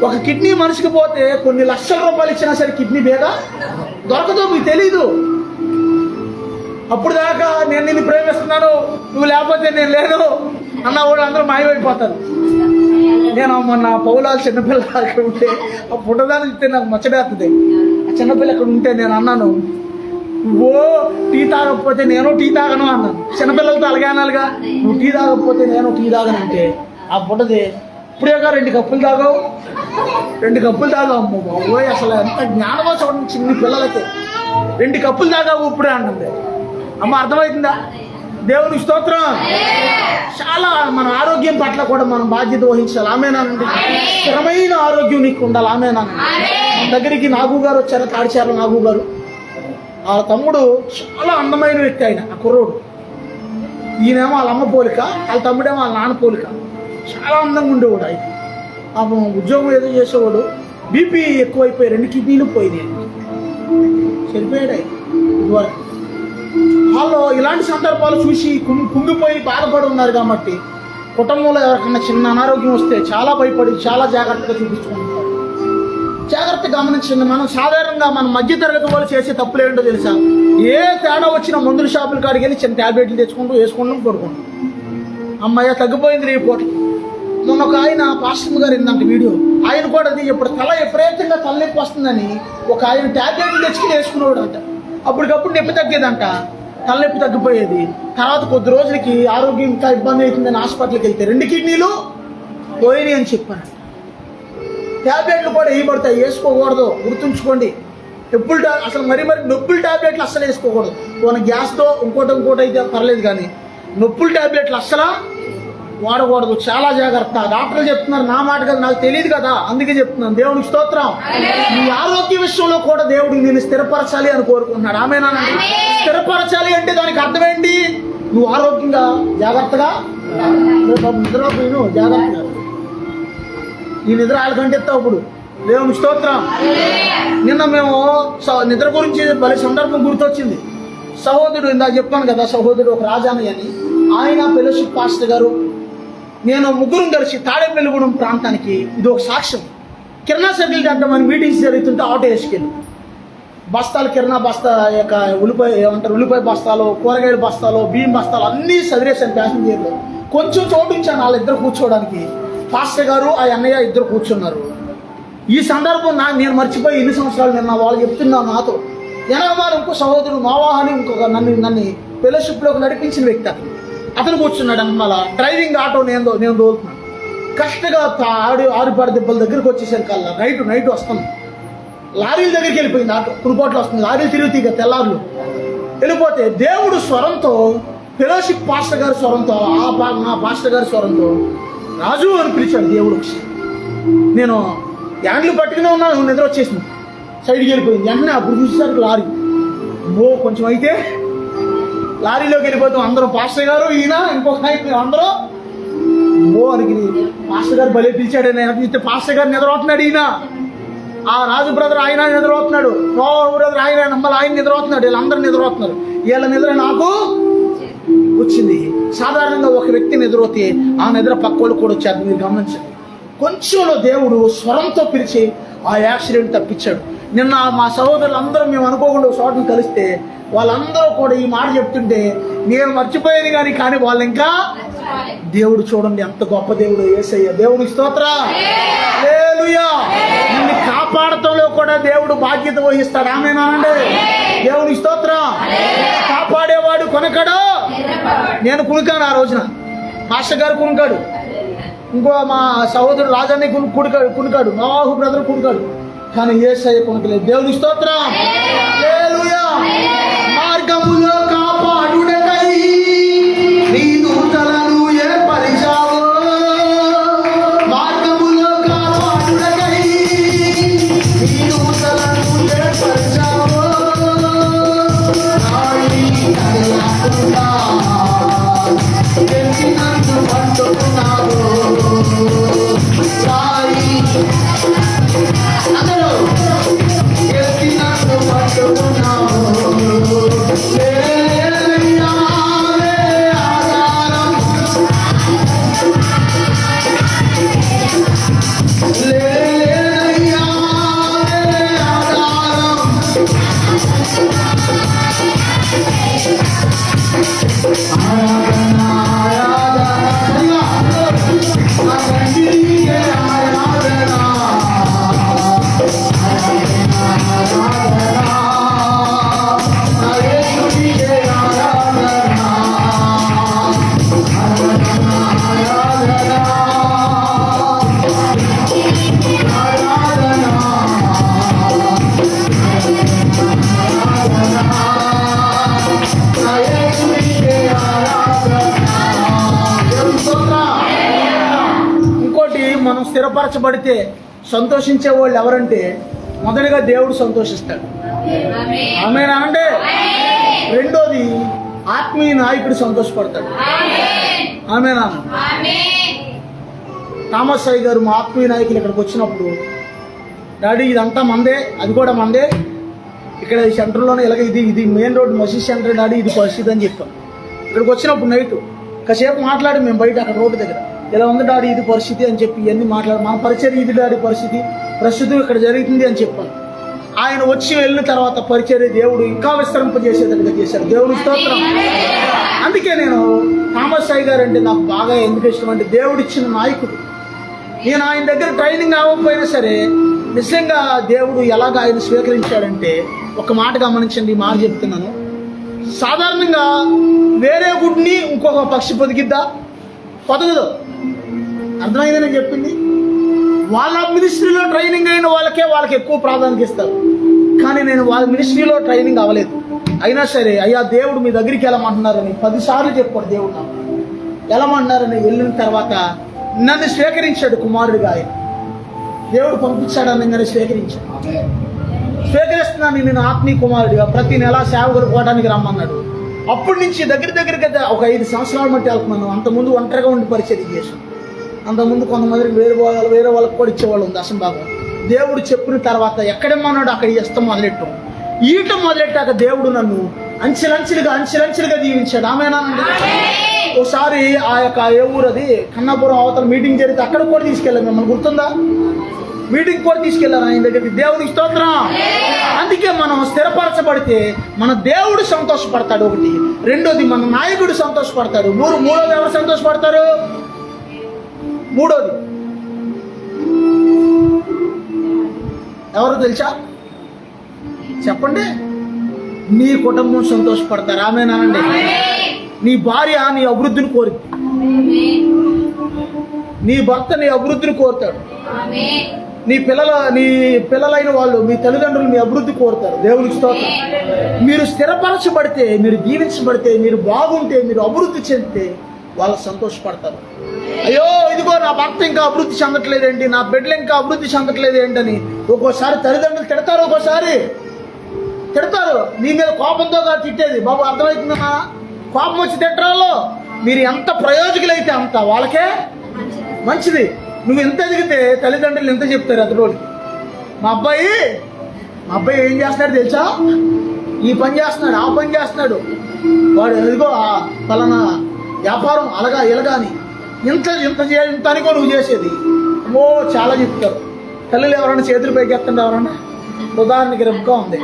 ఒక కిడ్నీ మనిషికి పోతే కొన్ని లక్షల రూపాయలు ఇచ్చినా సరే కిడ్నీ బేగా దొరకదు, మీకు తెలీదు. అప్పుడు దాకా నేను నిన్ను ప్రేమిస్తున్నాను, నువ్వు లేకపోతే నేను లేను అన్న వాళ్ళు అందరూ మాయమైపోతారు. నేను మొన్న పౌలాలు చిన్నపిల్ల అక్కడ ఉంటే ఆ పుట్టదాన్ని ఇస్తే నాకు మచ్చడేస్తుంది. ఆ చిన్నపిల్ల అక్కడ ఉంటే నేను అన్నాను, నువ్వు టీ తాగకపోతే నేను టీ తాగను అన్నాను. చిన్నపిల్లలతో అలాగే అనాలిగా, నువ్వు టీ తాగకపోతే నేను టీ తాగనంటే ఆ పుట్టది ఇప్పుడేగా 2 కప్పులు తాగావు, 2 కప్పులు తాగావు. అమ్మ బాబోయ్, అసలు ఎంత జ్ఞానమో చూడండి, చిన్న పిల్లలకి 2 కప్పులు తాగావు ఇప్పుడే అంటుంది. అమ్మ అర్థమవుతుందా? దేవుని స్తోత్రం. చాలా మన ఆరోగ్యం పట్ల కూడా మనం బాధ్యత వహించాలి. ఆమేనండి. స్థిరమైన ఆరోగ్యం నీకు ఉండాలి. ఆమేనండి. మన దగ్గరికి నాగు గారు వచ్చారు, తాడిచారు నాగు గారు. ఆ తమ్ముడు చాలా అందమైన వ్యక్తి. ఆయన ఆ కుర్రోడు, ఈయనేమో వాళ్ళ అమ్మ పోలిక, వాళ్ళ తమ్ముడేమో వాళ్ళ నాన్న పోలిక. చాలా అందంగా ఉండేవాడు. ఆయన పాపం ఉద్యోగం ఏదో చేసేవాడు. బీపీ ఎక్కువైపోయి 2 కిడ్నీలు పోయినాయి, చనిపోయాడు ఆయన ఇదివరకు. వాళ్ళు ఇలాంటి సందర్భాలు చూసి కుంగిపోయి బాధపడి ఉన్నారు కాబట్టి కుటుంబంలో ఎవరికైనా చిన్న అనారోగ్యం వస్తే చాలా భయపడి చాలా జాగ్రత్తగా చూపించుకుంటారు. జాగ్రత్త గమనించండి. మనం సాధారణంగా మన మధ్యతరగతి వాళ్ళు చేసే తప్పులు ఏంటో తెలుసా? ఏ తేడా వచ్చినా మందుల షాపుల కాడికి వెళ్ళి చిన్న ట్యాబ్లెట్లు తెచ్చుకుంటూ వేసుకుంటాం, పడుకుంటాం. అమ్మాయి తగ్గిపోయింది రేపు పూట. మొన్న ఒక ఆయన పాస్టర్ గారు ఇందంటే వీడియో, ఆయన కూడా అది ఇప్పుడు విపరీతంగా తలనొప్పి వస్తుందని ఒక ఆయన ట్యాబ్లెట్లు తెచ్చుకుని వేసుకునేవాడు అంట. అప్పటికప్పుడు నొప్పి తగ్గేదంట, తలనొప్పి తగ్గిపోయేది. తర్వాత కొద్ది రోజులకి ఆరోగ్యం ఇంకా ఇబ్బంది అవుతుందని హాస్పిటల్కి వెళ్తే 2 కిడ్నీలు పోయినాయి అని చెప్పాను. ట్యాబ్లెట్లు కూడా వేయబడతాయి, వేసుకోకూడదు, గుర్తుంచుకోండి. నొప్పులు అసలు మరి నొప్పుల ట్యాబ్లెట్లు అస్సలు వేసుకోకూడదు. మన గ్యాస్తో ఇంకోటి అయితే పర్లేదు, కానీ నొప్పుల ట్యాబ్లెట్లు అస్సలు వాడకూడదు. చాలా జాగ్రత్త. డాక్టర్లు చెప్తున్నారు, నా మాట కదా, నాకు తెలియదు కదా, అందుకే చెప్తున్నాను. దేవునికి స్తోత్రం. నీ ఆరోగ్య విషయంలో కూడా దేవుడు నేను స్థిరపరచాలి అని కోరుకుంటున్నాడు. ఆమేనండి. స్థిరపరచాలి అంటే దానికి అర్థం ఏంటి? నువ్వు ఆరోగ్యంగా జాగ్రత్తగా నిద్రపోయిను, జాగ్రత్తగా ఈ నిద్ర వాళ్ళకంటే ఎత్తావు. ఇప్పుడు దేవుని స్తోత్రం. నిన్న మేము నిద్ర గురించి భలే సందర్భం గుర్తొచ్చింది. సహోదరుడు ఇందాక చెప్పాను కదా, సహోదరుడు ఒక రాజానయ్య అని, ఆయన ఫెలోషిప్ పాస్టర్ గారు, నేను ముగ్గురం కలిసి తాడేపల్లిగూడెం ప్రాంతానికి, ఇది ఒక సాక్ష్యం, కిరణా సర్కిల్ అంటే మన మీటింగ్స్ జరుగుతుంటే ఆటో వేసుకెళ్ళి బస్తాలు, కిరణా బస్తా యొక్క ఉల్లిపాయ బస్తాలు, కూరగాయల బస్తాలు, బియ్యం బస్తాలు అన్నీ చదివేశాను ప్యాసింజర్లు. కొంచెం చోటు ఇచ్చాను వాళ్ళిద్దరు కూర్చోవడానికి. పాస్టర్ గారు ఆ అన్నయ్య ఇద్దరు కూర్చున్నారు. ఈ సందర్భం నేను మర్చిపోయి ఎన్ని సంవత్సరాలు నిన్న వాళ్ళు చెప్తున్నారు నాతో. ఎనగమారు ఇంకో సహోదరుడు నోవాహ్ అని ఇంకొక నన్ను ఫెలోషిప్లోకి నడిపించిన వ్యక్తి అతను కూర్చున్నాడు. అన్నమాల డ్రైవింగ్ ఆటో నేను తోలుతున్నాను. కరెక్ట్గా 6 దెబ్బల దగ్గరికి వచ్చేసరికల్లా నైట్ వస్తాను. లారీల దగ్గరికి వెళ్ళిపోయింది ఆటో, కురుపాట్లు వస్తుంది. లారీలు తిరుగుతాయి కదా తెల్లారులు. వెళ్ళిపోతే దేవుడు స్వరంతో, ఫెలోషిప్ పాస్టర్ గారి స్వరంతో, నా పాస్టర్ గారి స్వరంతో రాజు అని పిలిచాడు దేవుడు. నేను హ్యాండ్లు పట్టుకునే ఉన్నాను, నిద్ర వచ్చేసింది, సైడ్కి వెళ్ళిపోయింది. వెంటనే అప్పుడు చూసేసరికి లారీ, కొంచెం అయితే లారీలోకి వెళ్ళిపోతాం. అందరం పాస్టర్ గారు, ఈయన ఇంకొక ఆయన, అందరూ అడిగి పాస్టర్ గారు భలే పిలిచాడు. నేను చూస్తే పాస్టర్ గారు నిద్రపోతున్నాడు. ఈయన ఆ రాజు బ్రదర్ ఆయన నిద్రపోతున్నాడు, బ్రదర్ ఆయన నమ్మలు ఆయన నిద్రపోతున్నాడు, వీళ్ళందరూ నిద్రపోతున్నారు. వీళ్ళ నిద్ర నాకు వచ్చింది. సాధారణంగా ఒక వ్యక్తి నిద్రపోతే ఆ నిద్ర పక్కోళ్ళు కూడా వచ్చారు. మీరు గమనించండి. కొంచెంలో దేవుడు స్వరంతో పిలిచి ఆ యాక్సిడెంట్ తప్పించాడు. నిన్న మా సహోదరులు అందరూ మేము అనుకోకుండా ఒక చోటను కలిస్తే వాళ్ళందరూ కూడా ఈ మాట చెప్తుంటే నేను మర్చిపోయేది కానీ వాళ్ళు ఇంకా, దేవుడు చూడండి ఎంత గొప్ప దేవుడు యేసయ్య. దేవునికి స్తోత్రం. హల్లెలూయా. నిన్ను కాపాడటంలో కూడా దేవుడు బాధ్యత వహిస్తాడు. ఆమేనండి. దేవునికి స్తోత్రం. కాపాడేవాడు కొనకడు. నేను కుణికాను ఆ రోజున, మాస్టర్ గారు కుణికాడు, ఇంకో మా సహోదరుడు రాజాన్ని కుణికాడు, నోవాహు బ్రదర్ కుణికాడు, కానీ యేసయ్య కుణకలేదు. దేవునికి స్తోత్రం. హల్లెలూయా. మనం స్థిరపరచబడితే సంతోషించే వాళ్ళు ఎవరంటే మొదటిగా దేవుడు సంతోషిస్తాడు. ఆమేనా అండి? రెండోది ఆత్మీయ నాయకుడు సంతోషపడతాడు. ఆమేనా? థామస్ అయ్య గారు మా ఆత్మీయ నాయకులు ఇక్కడికి వచ్చినప్పుడు, డాడీ ఇదంతా మందే, అది కూడా మందే, ఇక్కడ ఈ సెంటర్లోనే ఇలాగ ఇది మెయిన్ రోడ్ మసీద్ సెంటర్ డాడీ, ఇది పరిస్థితి అని చెప్పాం. ఇక్కడికి వచ్చినప్పుడు నైట్ కాసేపు మాట్లాడి మేము బయట అక్కడ రోడ్డు దగ్గర ఇలా ఉంది డాడీ ఇది పరిస్థితి అని చెప్పి ఇవన్నీ మాట్లాడి మన పరిచర్య ఇది డాడీ పరిస్థితి ప్రస్తుతం ఇక్కడ జరుగుతుంది అని చెప్పాను. ఆయన వచ్చి వెళ్ళిన తర్వాత పరిచర్య దేవుడు ఇంకా విస్తరింపజేసేటట్టుగా చేశారు. దేవుడు స్తోత్రం. అందుకే నేను థామస్ అయ్య గారు అంటే నాకు బాగా ఎందుకు ఇష్టం అంటే దేవుడిచ్చిన నాయకుడు. నేను ఆయన దగ్గర ట్రైనింగ్ అవ్వకపోయినా సరే నిజంగా దేవుడు ఎలాగ ఆయన స్వీకరించాడంటే ఒక మాట గమనించండి, ఈ మాట చెప్తున్నాను. సాధారణంగా వేరే గుడ్ని ఇంకొక పక్షి పొదిగిద్దా? పొదగదు. అర్థమైంది నేను చెప్పింది. వాళ్ళ మినిస్ట్రీలో ట్రైనింగ్ అయిన వాళ్ళకి ఎక్కువ ప్రాధాన్యత ఇస్తారు. కానీ నేను వాళ్ళ మినిస్ట్రీలో ట్రైనింగ్ అవ్వలేదు. అయినా సరే అయ్యా దేవుడు మీ దగ్గరికి వెళ్ళమంటున్నారని 10 సార్లు చెప్పాడు దేవుడు నాకు. వెళ్ళమంటున్నారని వెళ్ళిన తర్వాత నన్ను స్వీకరించాడు కుమారుడిగా. ఆయన దేవుడు పంపించాడని నన్ను స్వీకరించాడు. స్వీకరిస్తున్నాను నేను ఆత్మీయ కుమారుడిగా. ప్రతి నెల సేవకులు పోవడానికి రమ్మన్నాడు. అప్పటి నుంచి దగ్గరికి ఒక 5 సంవత్సరాల మట్టి వెళ్తున్నాను. అంతకుముందు ఒంటరిగా ఉండి పరిచయం చేశాను. అంతకుముందు కొంతమందికి వేరే వాళ్ళకి కూడా ఇచ్చేవాళ్ళు ఉంది అసంభాగం. దేవుడు చెప్పిన తర్వాత ఎక్కడేమన్నాడు అక్కడ ఇష్టం మొదలెట్టాం. ఈయటం మొదలెట్టాక దేవుడు నన్ను అంచెలంచెలుగా దీవించాడు. ఆమేనానండి? ఒకసారి ఆ యొక్క ఏ ఊరు అది కన్నాపురం అవతల మీటింగ్ జరిగితే అక్కడ కూడా తీసుకెళ్ళాను. మిమ్మల్ని గుర్తుందా? మీటింగ్ కూడా తీసుకెళ్ళాను ఆయన దగ్గరికి. దేవుడికి స్తోత్రం. అందుకే మనం స్థిరపరచబడితే మన దేవుడు సంతోషపడతాడు. ఒకటి. రెండోది మన నాయకుడు సంతోషపడతాడు. మూడోది ఎవరు సంతోషపడతారు? మూడోది ఎవరు తెలుసా? చెప్పండి. నీ కుటుంబం సంతోషపడతారు. ఆమేనానండి? నీ భార్య నీ అభివృద్ధిని కోరింది. నీ భర్త నీ అభివృద్ధిని కోరుతాడు. నీ పిల్లలైన వాళ్ళు మీ తల్లిదండ్రులు మీ అభివృద్ధి కోరుతారు. దేవునికి స్తోత్రం. మీరు స్థిరపరచబడితే, మీరు దీవించబడితే, మీరు బాగుంటే, మీరు అభివృద్ధి చెందితే వాళ్ళు సంతోషపడతారు. అయ్యో ఇదిగో నా భర్త ఇంకా అభివృద్ధి చెందట్లేదేంటి, నా బిడ్డలు ఇంకా అభివృద్ధి చెందట్లేదు ఏంటని ఒక్కోసారి తల్లిదండ్రులు తిడతారు. ఒక్కోసారి తిడతారు. నీ మీద కోపంతో తిట్టేది. బాబు అర్థమవుతుందన్నా? కోపం వచ్చి తిట్టరాలో మీరు ఎంత ప్రయోజకులైతే అంత వాళ్ళకే మంచిది. నువ్వు ఎంత ఎదిగితే తల్లిదండ్రులు ఎంత చెప్తారు అతడోళ్ళకి. మా అబ్బాయి ఏం చేస్తున్నాడు తెలుసా? ఈ పని చేస్తున్నాడు, ఆ పని చేస్తున్నాడు, వాడు ఎదిగో పలానా వ్యాపారం అలాగా ఇలాగా అని ఇంత అనుకో నువ్వు చేసేది. ఓ చాలా చెప్తారు. తల్లులు ఎవరన్నా చేతులు పైకి ఎత్తండి. ఎవరన్నా ఉదాహరణకి రెబ్బగా ఉంది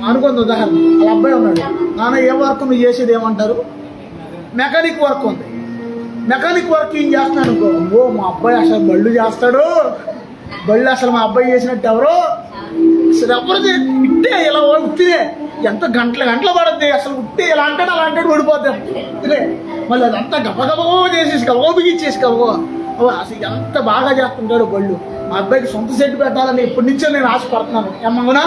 అనుకుంది. ఉదాహరణ వాళ్ళ అబ్బాయి ఉన్నాడు. నాన్న ఏ వర్క్ నువ్వు చేసేది ఏమంటారు? మెకానిక్ వర్క్ ఉంది. మెకానిక్ వర్క్ ఏం చేస్తున్నాడు అనుకో, ఓ మా అబ్బాయి అసలు బళ్ళు చేస్తాడు, బళ్ళు అసలు మా అబ్బాయి చేసినట్టు ఎవరు అసలు ఎవరు ఇట్టే ఇలా ఉట్టిదే ఎంత గంటలు పడుద్ది అసలు ఉట్టే ఇలా అంటాడు అలా అంటాడు పడిపోతాం ఇదే. మళ్ళీ అదంతా గబగబో చేసేసి గబగో బిగించేసి గబగో అసలు ఎంత బాగా చేస్తుంటాడు బళ్ళు. మా అబ్బాయికి సొంత సెట్ పెట్టాలని ఇప్పటి నుంచో నేను ఆశపడుతున్నాను. ఏమన్నా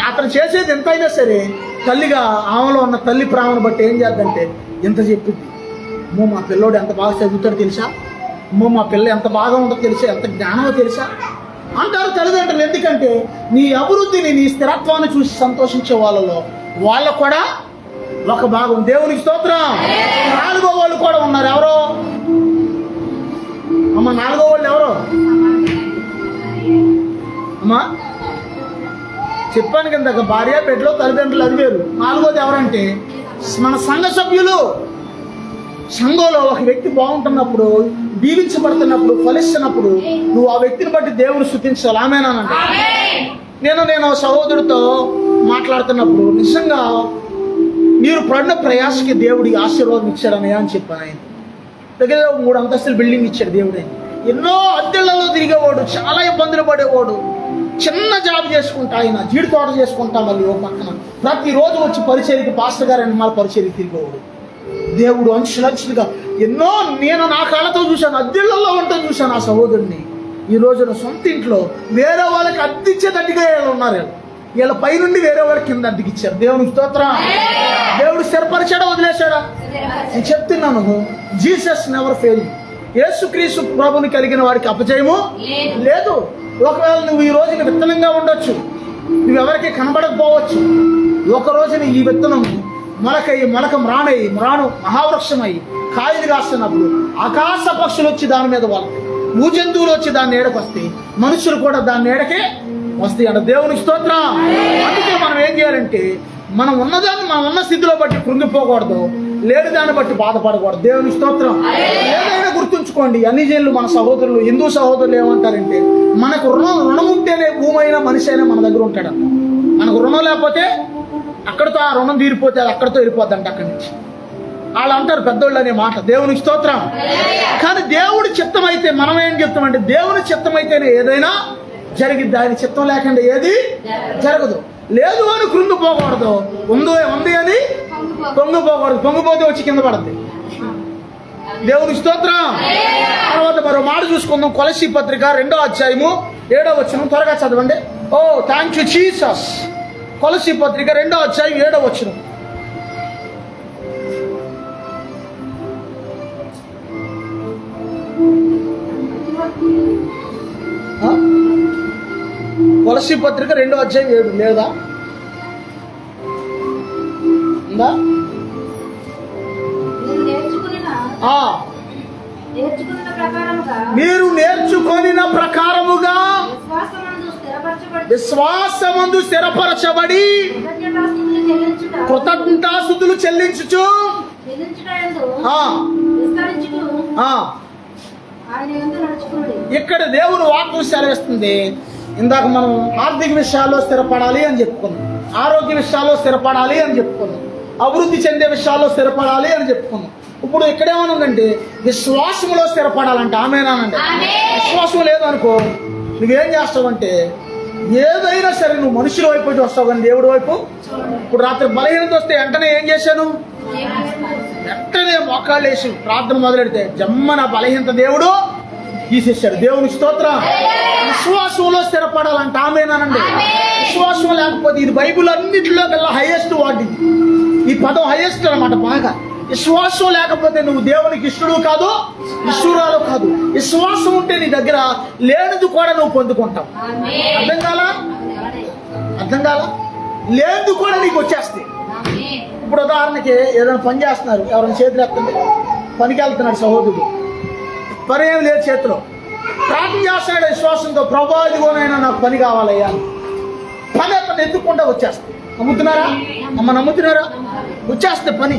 అతను చేసేది ఎంత అయినా సరే తల్లిగా ఆమెలో ఉన్న తల్లి ప్రేమను బట్టి ఏం చేద్దంటే ఎంత చెప్పింది. అమ్మో మా పిల్లోడు ఎంత బాగా చదువుతాడో తెలుసా, అమ్మో మా పిల్ల ఎంత బాగా ఉంటుందో తెలుసా, ఎంత జ్ఞానమో తెలుసా అంటారు తల్లిదండ్రులు. ఎందుకంటే నీ అభివృద్ధిని నీ స్థిరత్వాన్ని చూసి సంతోషించే వాళ్ళకు కూడా ఒక భాగం. దేవునికి స్తోత్రం. 4వ వాళ్ళు కూడా ఉన్నారు. ఎవరో అమ్మ 4వ వాళ్ళు ఎవరో అమ్మా చెప్పాను కింద భార్య బిడ్డలో తల్లిదండ్రులు అది వేరు. 4వది ఎవరంటే మన సంఘ సభ్యులు. సంఘంలో ఒక వ్యక్తి బాగుంటున్నప్పుడు, దీవించబడుతున్నప్పుడు, ఫలిస్తున్నప్పుడు నువ్వు ఆ వ్యక్తిని బట్టి దేవుని స్తుతించాలి. ఆమేనంటే నేను సహోదరుడితో మాట్లాడుతున్నప్పుడు నిజంగా మీరు పడిన ప్రయాసకి దేవుడి ఆశీర్వాదం ఇచ్చాడని అని చెప్పాను. ఆయన దగ్గర 3 అంతస్తుల బిల్డింగ్ ఇచ్చాడు దేవుడే. ఎన్నో అద్దెళ్లలో తిరిగేవాడు, చాలా ఇబ్బందులు పడేవాడు. చిన్న జాబ్ చేసుకుంటా, ఆయన జీడి తోట చేసుకుంటా, మళ్ళీ ఓ పక్కన ప్రతిరోజు వచ్చి పరిచర్యకి పాస్టర్ గారు అని మళ్ళీ పరిచర్యకి తిరిగేవాడు. దేవుడు అంచులంచులుగా ఎన్నో నేను నా కాళ్ళతో చూశాను, అద్దెళ్లలో ఉంటాను చూశాను ఆ సహోదరుని. ఈ రోజున సొంత ఇంట్లో వేరే వాళ్ళకి అద్దెచ్చేటట్టుగా ఉన్నారు. వీళ్ళ పైనుండి వేరే వాళ్ళకి కింద అద్దెకిచ్చారు. దేవునికి స్తోత్రం. దేవుడు స్థిరపరిచాడా వదిలేశాడా? నేను చెప్తున్నాను, జీసస్ నెవర్ ఫెయిల్. యేసుక్రీస్తు ప్రభుని కలిగిన వారికి అపజయము లేదు. ఒకవేళ నువ్వు ఈ రోజున విత్తనంగా ఉండొచ్చు, నువ్వెవరికి కనబడకపోవచ్చు. ఒక రోజున ఈ విత్తనం మొలకం రాను మహావృక్షమై కాయలు కాస్తున్నప్పుడు ఆకాశ పక్షులు వచ్చి దాని మీద వాళ్ళకి, భూజంతువులు వచ్చి దాని నీడకు వస్తాయి, మనుషులు కూడా దాని నీడకే వస్తాయి అంట. దేవునికి స్తోత్రం. అందుకే మనం ఏం చేయాలంటే మనం ఉన్నదాన్ని మనం ఉన్న స్థితిలో బట్టి కృంగిపోకూడదు, లేని దాన్ని బట్టి బాధపడకూడదు. దేవునికి స్తోత్రం. ఏదైనా గుర్తుంచుకోండి, అన్ని జనులు మన సహోదరులు, హిందూ సహోదరులు ఏమంటారంటే మనకు రుణం ఉంటేనే భూమి అయినా మనిషి అయినా మన దగ్గర ఉంటాడంట. మనకు రుణం లేకపోతే అక్కడితో ఆ రుణం తీరిపోతే అది అక్కడితో వెళ్ళిపోద్దంట అక్కడి నుంచి. వాళ్ళు అంటారు పెద్దోళ్ళు అనే మాట. దేవునికి స్తోత్రం. కానీ దేవుడి చిత్తం అయితే మనం ఏం చెప్తామంటే దేవుని చిత్తం అయితేనే ఏదైనా జరిగిద్ది, ఆయన చిత్తం లేకుండా ఏది జరగదు. లేదు అని కృంగిపోకూడదు, ఉంది అని పొంగిపోకూడదు. పొంగిపోతే వచ్చి కింద పడద్ది. దేవునికి స్తోత్రం. తర్వాత మరో మాట చూసుకుందాం. కొలస్సీ పత్రిక 2వ అధ్యాయము 7వ వచనం. త్వరగా చదవండి. Oh thank you Jesus. కొలస్సీ పత్రిక 2వ అధ్యాయం 7వ వచనం. కొలస్సీ పత్రిక 2వ అధ్యాయం 7 లేదా ఉందా? మీరు నేర్చుకొనిన ప్రకారముగా విశ్వాసమందు స్థిరపరచబడి కృతజ్ఞతాస్తుతులు చెల్లించుచు ఇక్కడ దేవుడు వాక్యం సెలవిస్తుంది. ఇందాక మనం ఆర్థిక విషయాల్లో స్థిరపడాలి అని చెప్పుకున్నాం, ఆరోగ్య విషయాల్లో స్థిరపడాలి అని చెప్పుకున్నాం, అభివృద్ధి చెందే విషయాల్లో స్థిరపడాలి అని చెప్పుకున్నాం. ఇప్పుడు ఇక్కడేమనుందంటే విశ్వాసంలో స్థిరపడాలంటే. ఆమేనానండి. విశ్వాసం లేదనుకో నువ్వేం చేస్తావంటే ఏదైనా సరే నువ్వు మనుషుల వైపు వస్తావు కానీ దేవుడి వైపు. ఇప్పుడు రాత్రి బలహీనత వస్తే వెంటనే ఏం చేశాను, వెంటనే మోకాళ్ళు వేసి ప్రార్థన మొదలెడితే జమ్మన బలహీనత దేవుడు తీసేశాడు. దేవునికి స్తోత్రం. విశ్వాసంలో స్థిరపడాలంట. ఆమేనానండి. విశ్వాసం లేకపోతే ఇది బైబిల్ అన్నింటిలో కల్లా హైయెస్ట్ వాటి ఈ పదం హైయెస్ట్ అన్నమాట. బాగా విశ్వాసం లేకపోతే నువ్వు దేవునికి ఇష్టడు కాదు, ఇష్టరాలు కాదు. విశ్వాసం ఉంటే నీ దగ్గర లేనిది కూడా నువ్వు పొందుకుంటావు. అర్థం కాలా? లేనిది కూడా నీకు వచ్చేస్తాయి. ఇప్పుడు ఉదాహరణకి ఏదైనా పని చేస్తున్నారు, ఎవరైనా చేతులు ఎత్తండి, పనికి వెళ్తున్నాడు సహోదరుడు, పని ఏమి లేదు చేతిలో, ప్రార్థన చేస్తున్నాడు విశ్వాసంతో, ప్రభా ఇదిగోనైనా నాకు పని కావాలయ్యా. పని అతను ఎత్తుకుంటా వచ్చేస్తుంది. నమ్ముతున్నారా అమ్మ? నమ్ముతున్నారా? వచ్చేస్తే పని.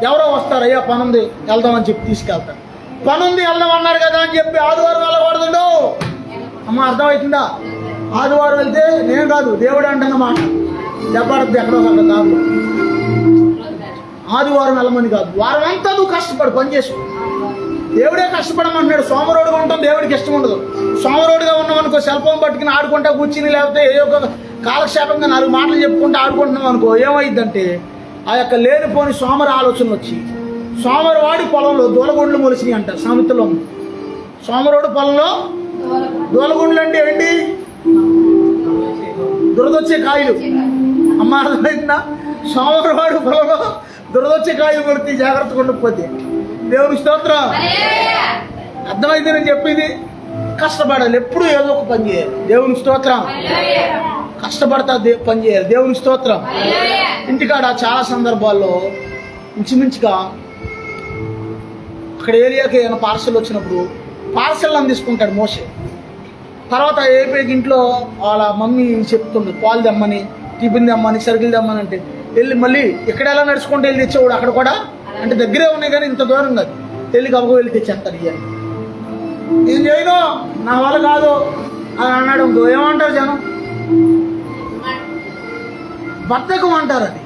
ఎవరో వస్తారు, అయ్యా పని ఉంది వెళ్దామని చెప్పి తీసుకెళ్తారు. పని ఉంది వెళ్దాం అన్నారు కదా అని చెప్పి ఆదివారం వెళ్ళకూడదు అమ్మ. అర్థమవుతుందా? ఆదివారం వెళ్తే నేను కాదు దేవుడు అంటున్నమాట దెబ్బడుద్ది ఎక్కడో అక్కడ దారిలో. ఆదివారం వెళ్ళమని కాదు, వారం అంతా నువ్వు కష్టపడు, పని చేసుకో. దేవుడే కష్టపడమంటున్నాడు. సోమరోడుగా ఉంటాం దేవుడికి ఇష్టం ఉండదు. సోమరోడుగా ఉన్నాం అనుకో, సెల్ ఫోన్ పట్టుకుని ఆడుకుంటా కూర్చుని, లేకపోతే ఏ ఒక కాలక్షేపంగా 4 మాటలు చెప్పుకుంటూ ఆడుకుంటున్నాం అనుకో, ఏమైందంటే ఆ యొక్క లేనిపోని సోమర ఆలోచనలు వచ్చి సోమరవాడి పొలంలో దూలగుండ్లు మొలిసినాయి అంటారు సామెతలో. సోమరోడు పొలంలో దూలగుండ్లు అంటే ఏంటి? దురదొచ్చే కాయలు. అమ్మ అర్థమైందా? సోమరవాడి పొలంలో దురదొచ్చే కాయలు కొడితే జాగ్రత్తగా ఉండకపోతే. దేవుని స్తోత్రం. అర్థమైంది నేను చెప్పింది? కష్టపడాలి, ఎప్పుడు ఏదో ఒక పని చేయాలి. దేవుని స్తోత్రం. కష్టపడతా పని చేయాలి. దేవుని స్తోత్రం. ఇంటికాడ చాలా సందర్భాల్లో ఇంచుమించుగా అక్కడ ఏరియాకి ఏమైనా పార్సల్ వచ్చినప్పుడు పార్సల్ అని తీసుకుంటాడు మోసే. తర్వాత అయిపోయి ఇంట్లో వాళ్ళ మమ్మీ చెప్తుంది పాలు తెమ్మని, టిఫిన్ తెమ్మని, సరుకులు తెమ్మని అంటే వెళ్ళి మళ్ళీ ఇక్కడ ఎలా నడుచుకుంటూ వెళ్ళి తెచ్చేవాడు. అక్కడ కూడా అంటే దగ్గరే ఉన్నాయి కానీ ఇంత దూరం కాదు, వెళ్ళి కబుకు వెళ్ళి తెచ్చేస్తాడు. ఇవన్నీ నేను చేయను, నా వల్ల కాదు అని అన్నాడు. ఏమంటారు జనం? బద్ధకం అంటారు. అది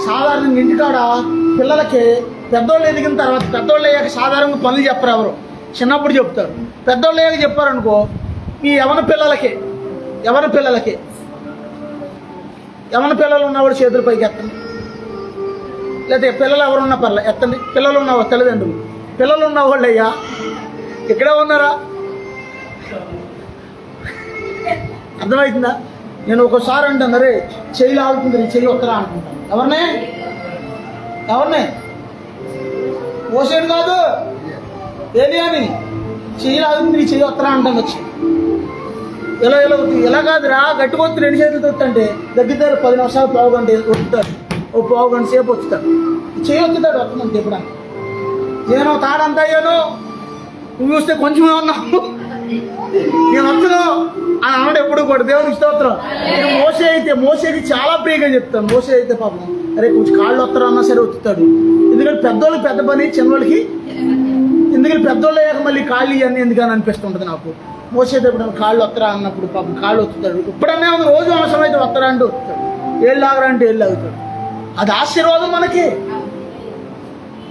సాధారణంగా ఇంటికాడ పిల్లలకి పెద్దోళ్ళు ఎదిగిన తర్వాత, పెద్దోళ్ళు అయ్యాక సాధారణంగా పనులు చెప్పరు ఎవరు, చిన్నప్పుడు చెప్తారు. పెద్దోళ్ళు అయ్యాక చెప్పారనుకో, ఈ యవన పిల్లలకి పిల్లలు ఉన్నవాడు చేతుల పైకి ఎత్తండి, లేకపోతే పిల్లలు ఎవరున్నా పర్లే ఎత్తండి. పిల్లలు ఉన్నవాళ్ళు తల్లిదండ్రులు, పిల్లలు ఉన్నవాళ్ళు అయ్యా ఇక్కడే ఉన్నారా? అర్థమవుతుందా? నేను ఒకసారి అంటాను, అరే చెయ్యి లాగుతుంది, నీ చెయ్యి వస్తారా అనుకుంటాను. ఎవరినే ఓసేడు కాదు, ఏలియాని చెయ్యి లాగుతుంది, నీ చెయ్యి వస్తారా అంటాను. వచ్చి ఎలా కాదురా, గట్టికొచ్చి 2 చేతులు తొత్తంటే దగ్గర 10 నిమిషాలు పావుగంట వస్తాడు, ఓ పావుగంట సేపు వస్తాడు, చెయ్యి వస్తాడు వస్తుందంటే. ఎప్పుడన్నా నేను తాడంతా అయ్యాను, నువ్వు చూస్తే కొంచెమే ఉన్నావు, నేను వస్తున్నాను అని అన్నాడు ఎప్పుడు కూడా. దేవునికి స్తోత్రం. మోసేకి చాలా ప్రియగా చెప్తాను. మోసే అయితే పాపం అరే కొంచెం కాళ్ళు వస్తారు అన్నా సరే వస్తాడు. ఎందుకంటే పెద్దోళ్ళకి పెద్ద పని, చిన్నోళ్ళకి ఎందుకంటే పెద్దోళ్ళు అయ్యాక మళ్ళీ కాళ్ళు ఇవన్నీ ఎందుకని అనిపిస్తుంటుంది నాకు. మోసేది ఎప్పుడు కాళ్ళు వస్తారా అన్నప్పుడు పాపం కాళ్ళు వస్తాడు. ఇప్పుడన్నా రోజు అవసరం అయితే వస్తారా అంటే వస్తాడు, ఏళ్ళు ఆగరా అంటే ఏళ్ళు ఆగుతాడు. అది ఆశీర్వాదం మనకి.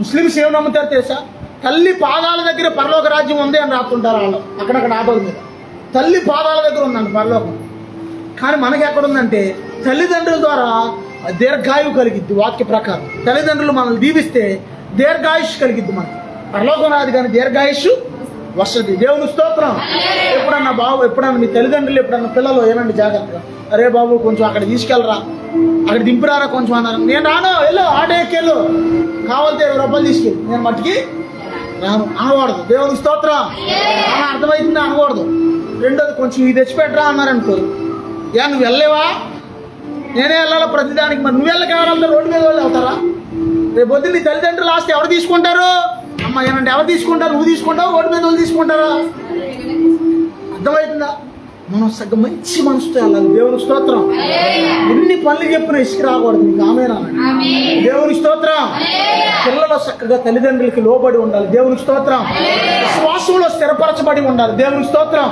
ముస్లిమ్స్ ఏమి నమ్ముతారు తెలుసా? తల్లి పాదాల దగ్గర పరలోక రాజ్యం ఉంది అని రాస్తుంటారు వాళ్ళు అక్కడక్కడ ఆటోల మీద. తల్లి పాదాల దగ్గర ఉందండి పరలోకం. కానీ మనకి ఎక్కడుందంటే తల్లిదండ్రుల ద్వారా దీర్ఘాయువు కలిగిద్ది. వాక్య ప్రకారం తల్లిదండ్రులు మనల్ని దీవిస్తే దీర్ఘాయుష్ కలిగిద్ది. మనకి పరలోకం రాదు కానీ దీర్ఘాయుష్ వస్తుంది. దేవుని స్తోత్రం. ఎప్పుడన్నా మీ తల్లిదండ్రులు ఎప్పుడన్నా పిల్లలు ఏనండి జాగ్రత్తగా, అరే బాబు కొంచెం అక్కడ తీసుకెళ్ళరా, అక్కడ దింపురారా కొంచెం అన్నారు. నేను రాను, వెళ్ళు ఆటో ఎక్కెళ్ళు, కావాలంటే 20 రూపాయలు తీసుకెళ్ళి, నేను మట్టికి రాను అనకూడదు. దేవుని స్తోత్రం. అలా అర్థమవుతుంది అనకూడదు. రెండోది కొంచెం ఇది తెచ్చిపెట్టరా అన్నారనుకో, నువ్వు వెళ్ళలేవా, నేనే వెళ్ళాలా ప్రతిదానికి. మరి నువ్వు వెళ్ళక ఎవరు రోడ్డు మీద వాళ్ళు వెళ్తారా? రేపు పొద్దున్న నీ తల్లిదండ్రులు ఆస్తి ఎవరు తీసుకుంటారు? అమ్మ ఏనంటే ఎవరు తీసుకుంటారు? నువ్వు తీసుకుంటావు, రోడ్డు మీద వాళ్ళు తీసుకుంటారా? అర్థమవుతుందా? మనం సగం మంచి మనసుతో వెళ్ళాలి. దేవుని స్తోత్రం. ఎన్ని పనులు చెప్పినా ఇసుక రాకూడదు. నీకు ఆమేనా? దేవుని స్తోత్రం. పిల్లలు చక్కగా తల్లిదండ్రులకి లోబడి ఉండాలి. దేవుని స్తోత్రం. విశ్వాసంలో స్థిరపరచబడి ఉండాలి. దేవుని స్తోత్రం.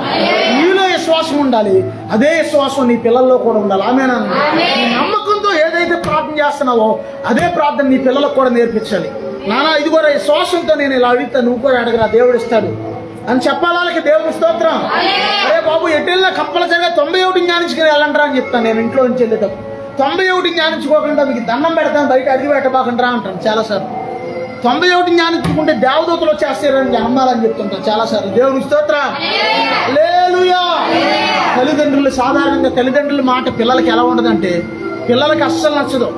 నీలో విశ్వాసం ఉండాలి, అదే విశ్వాసం నీ పిల్లల్లో కూడా ఉండాలి. ఆమేనా? నీ నమ్మకంతో ఏదైతే ప్రార్థన చేస్తున్నావో అదే ప్రార్థన నీ పిల్లలకు కూడా నేర్పించాలి. నానా ఇది కూడా విశ్వాసంతో నేను ఇలా అడిగితే నువ్వు కూడా అడగరా, దేవుడు ఇస్తాడు అని చెప్పాలి వాళ్ళకి. దేవుని స్తోత్రం. అరే బాబు ఎటెళ్ళినా కంపల్సరిగా 91 జ్ఞానించుకుని వెళ్ళంటారా అని చెప్తాను నేను. ఇంట్లో నుంచి వెళ్ళేటప్పుడు 91 జ్ఞానించుకోకుండా మీకు దండం పెడతాను, బయట అడిగి పెట్టబాకంటారా అంటాను చాలాసార్లు. 91 జ్ఞానించుకుంటే దేవదూతలు వచ్చేస్తారని నమ్మాలని చెప్తుంటాను చాలాసార్లు. దేవుని స్తోత్రం. హల్లెలూయా. తల్లిదండ్రులు సాధారణంగా తల్లిదండ్రుల మాట పిల్లలకి ఎలా ఉండదంటే, పిల్లలకి అస్సలు నచ్చదు.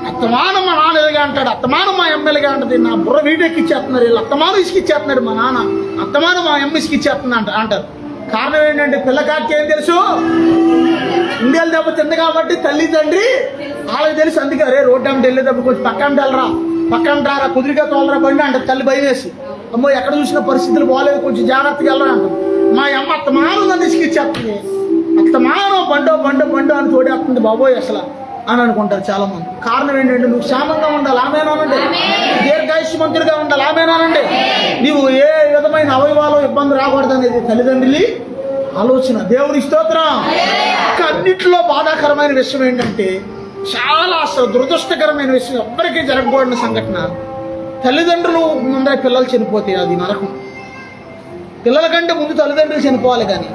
అత్తమానం మా నాన్న ఎలాగా అంటాడు, అత్తమానం మా ఎమ్మెల్యేగా అంటది, నా బుర్ర వీటెక్కిచ్చేస్తున్నారు వీళ్ళు, అత్తమానం ఇసుకిచ్చేస్తున్నాడు మా నాన్న, అత్తమానం మా ఎమ్మ ఇసుకిచ్చేస్తుంది అంటారు. కారణం ఏంటంటే పిల్లకాకి ఏం తెలుసు, ఇండియాలు దెబ్బ తింది కాబట్టి తల్లి తండ్రి వాళ్ళకి తెలుసు. అందుకే అరే రోడ్డు అంటే వెళ్ళేటప్పుడు కొంచెం పక్కన రారా, కుదిరిగా తోలరా బండి అంటే తల్లి భయం వేసి, అమ్మో ఎక్కడ చూసిన పరిస్థితులు బాగలేదు, కొంచెం జాగ్రత్తగా వెళ్ళరా అంటారు. మా అమ్మ అత్తమానం నన్ను ఇసుకిచ్చేస్తుంది, అత్తమానం బండో అని తోడేస్తుంది బాబోయ్ అసలు అని అనుకుంటారు చాలా మంది. కారణం ఏంటంటే నువ్వు క్షేమంగా ఉండాలి. ఆమేనానండి. దీర్ఘాయుష్మంతుడిగా ఉండాలి. ఆమేనానండి. నీవు ఏ విధమైన అవయవాలు ఇబ్బంది రాకూడదు అనేది తల్లిదండ్రులు ఆలోచన. దేవుని స్తోత్రం. అన్నింటిలో బాధాకరమైన విషయం ఏంటంటే, చాలా అసలు దురదృష్టకరమైన విషయం, ఎవ్వరికీ జరగకూడని సంఘటన, తల్లిదండ్రులు ముందర పిల్లలు చనిపోతే అది నరకం. పిల్లల కంటే ముందు తల్లిదండ్రులు చనిపోవాలి, కానీ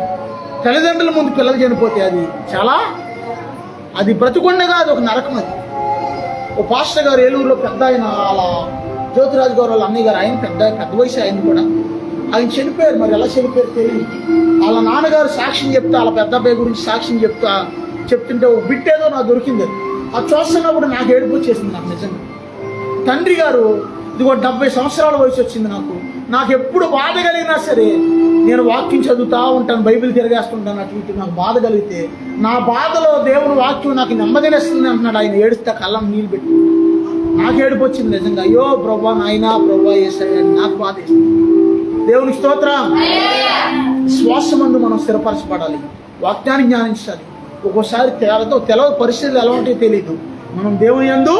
తల్లిదండ్రుల ముందు పిల్లలు చనిపోతే అది బ్రతుకుండే కాదు, ఒక నరకం. అది ఓ పాస్టర్ గారు ఏలూరులో పెద్ద ఆయన, అలా జ్యోతిరాజు గారు వాళ్ళ అన్నయ్య గారు, ఆయన పెద్ద వయసు ఆయన కూడా, ఆయన చనిపోయారు. మరి ఎలా చనిపోయారు తెలియదు. వాళ్ళ నాన్నగారు సాక్ష్యం చెప్తా, వాళ్ళ పెద్ద అబ్బాయి గురించి సాక్ష్యం చెప్తుంటే ఓ బిట్టేదో నాకు దొరికింది. అది చూస్తున్నప్పుడు నాకు ఏడుపు వచ్చేసింది. నాకు నిజంగా తండ్రి గారు, ఇదిగో 70 సంవత్సరాల వయసు వచ్చింది నాకు ఎప్పుడు బాధ కలిగినా సరే నేను వాక్యం చదువుతూ ఉంటాను, బైబిల్ తిరిగేస్తుంటాను. అటు ఇటు నాకు బాధ కలిగితే నా బాధలో దేవుని వాక్యం నాకు నెమ్మదినేస్తుంది అంటున్నాడు ఆయన. ఏడుస్తా కళ్ళం నీళ్ళు పెట్టి నాకు ఏడుపు వచ్చింది నిజంగా. అయ్యో ప్రభా నాయనా, ప్రభా యేసయ్యా అని నాకు బాధ వేస్తుంది. దేవుని స్తోత్రం. శ్వాసమందు మనం స్థిరపరచబడాలి, వాక్యాన్ని జ్ఞానించాలి. ఒక్కోసారి తెలవని పరిస్థితులు ఎలా ఉంటాయో తెలియదు, మనం దేవుని యందు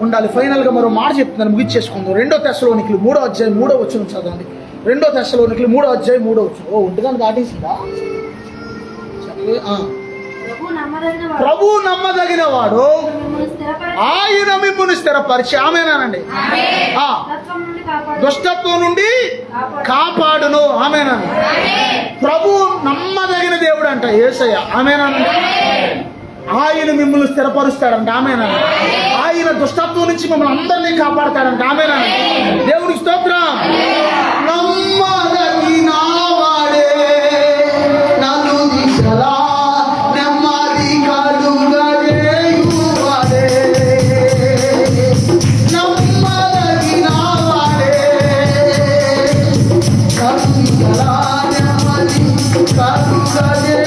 ఉండాలి. ఫైనల్గా మరో మాట చెప్తున్నాను, ముగిచ్చేసుకుందాం. 2 తెస్సలోనికలు 3వ అధ్యాయం 3వ వచనం చదవండి. 2 తెస్సలోనికలు 3వ అధ్యాయం 3వ వచనం. ఒంటిగంట దాటేసిందా? ప్రభు నమ్మదగిన వాడు, ఆయన మిమ్మును స్థిరపరిచి. ఆమేనానండి. దుష్టత్వం నుండి కాపాడును. ఆమేనండి. ప్రభు నమ్మదగిన దేవుడు అంట యేసయ్య. ఆమేనానండి. ఆయన మిమ్మల్ని స్థిరపరుస్తాడంట. ఆమేనండి. ఆయన దుష్టత్వం నుంచి మిమ్మల్ని అందరినీ కాపాడతాడంట. ఆమేనండి. దేవునికి స్తోత్రం. నమ్మదగిన వాడే నన్ను దిశలా నెమ్మది కలుగజేయువాడే. నమ్మదగిన వాడే నన్ను దిశలా నెమ్మది కలుగజేయువాడే.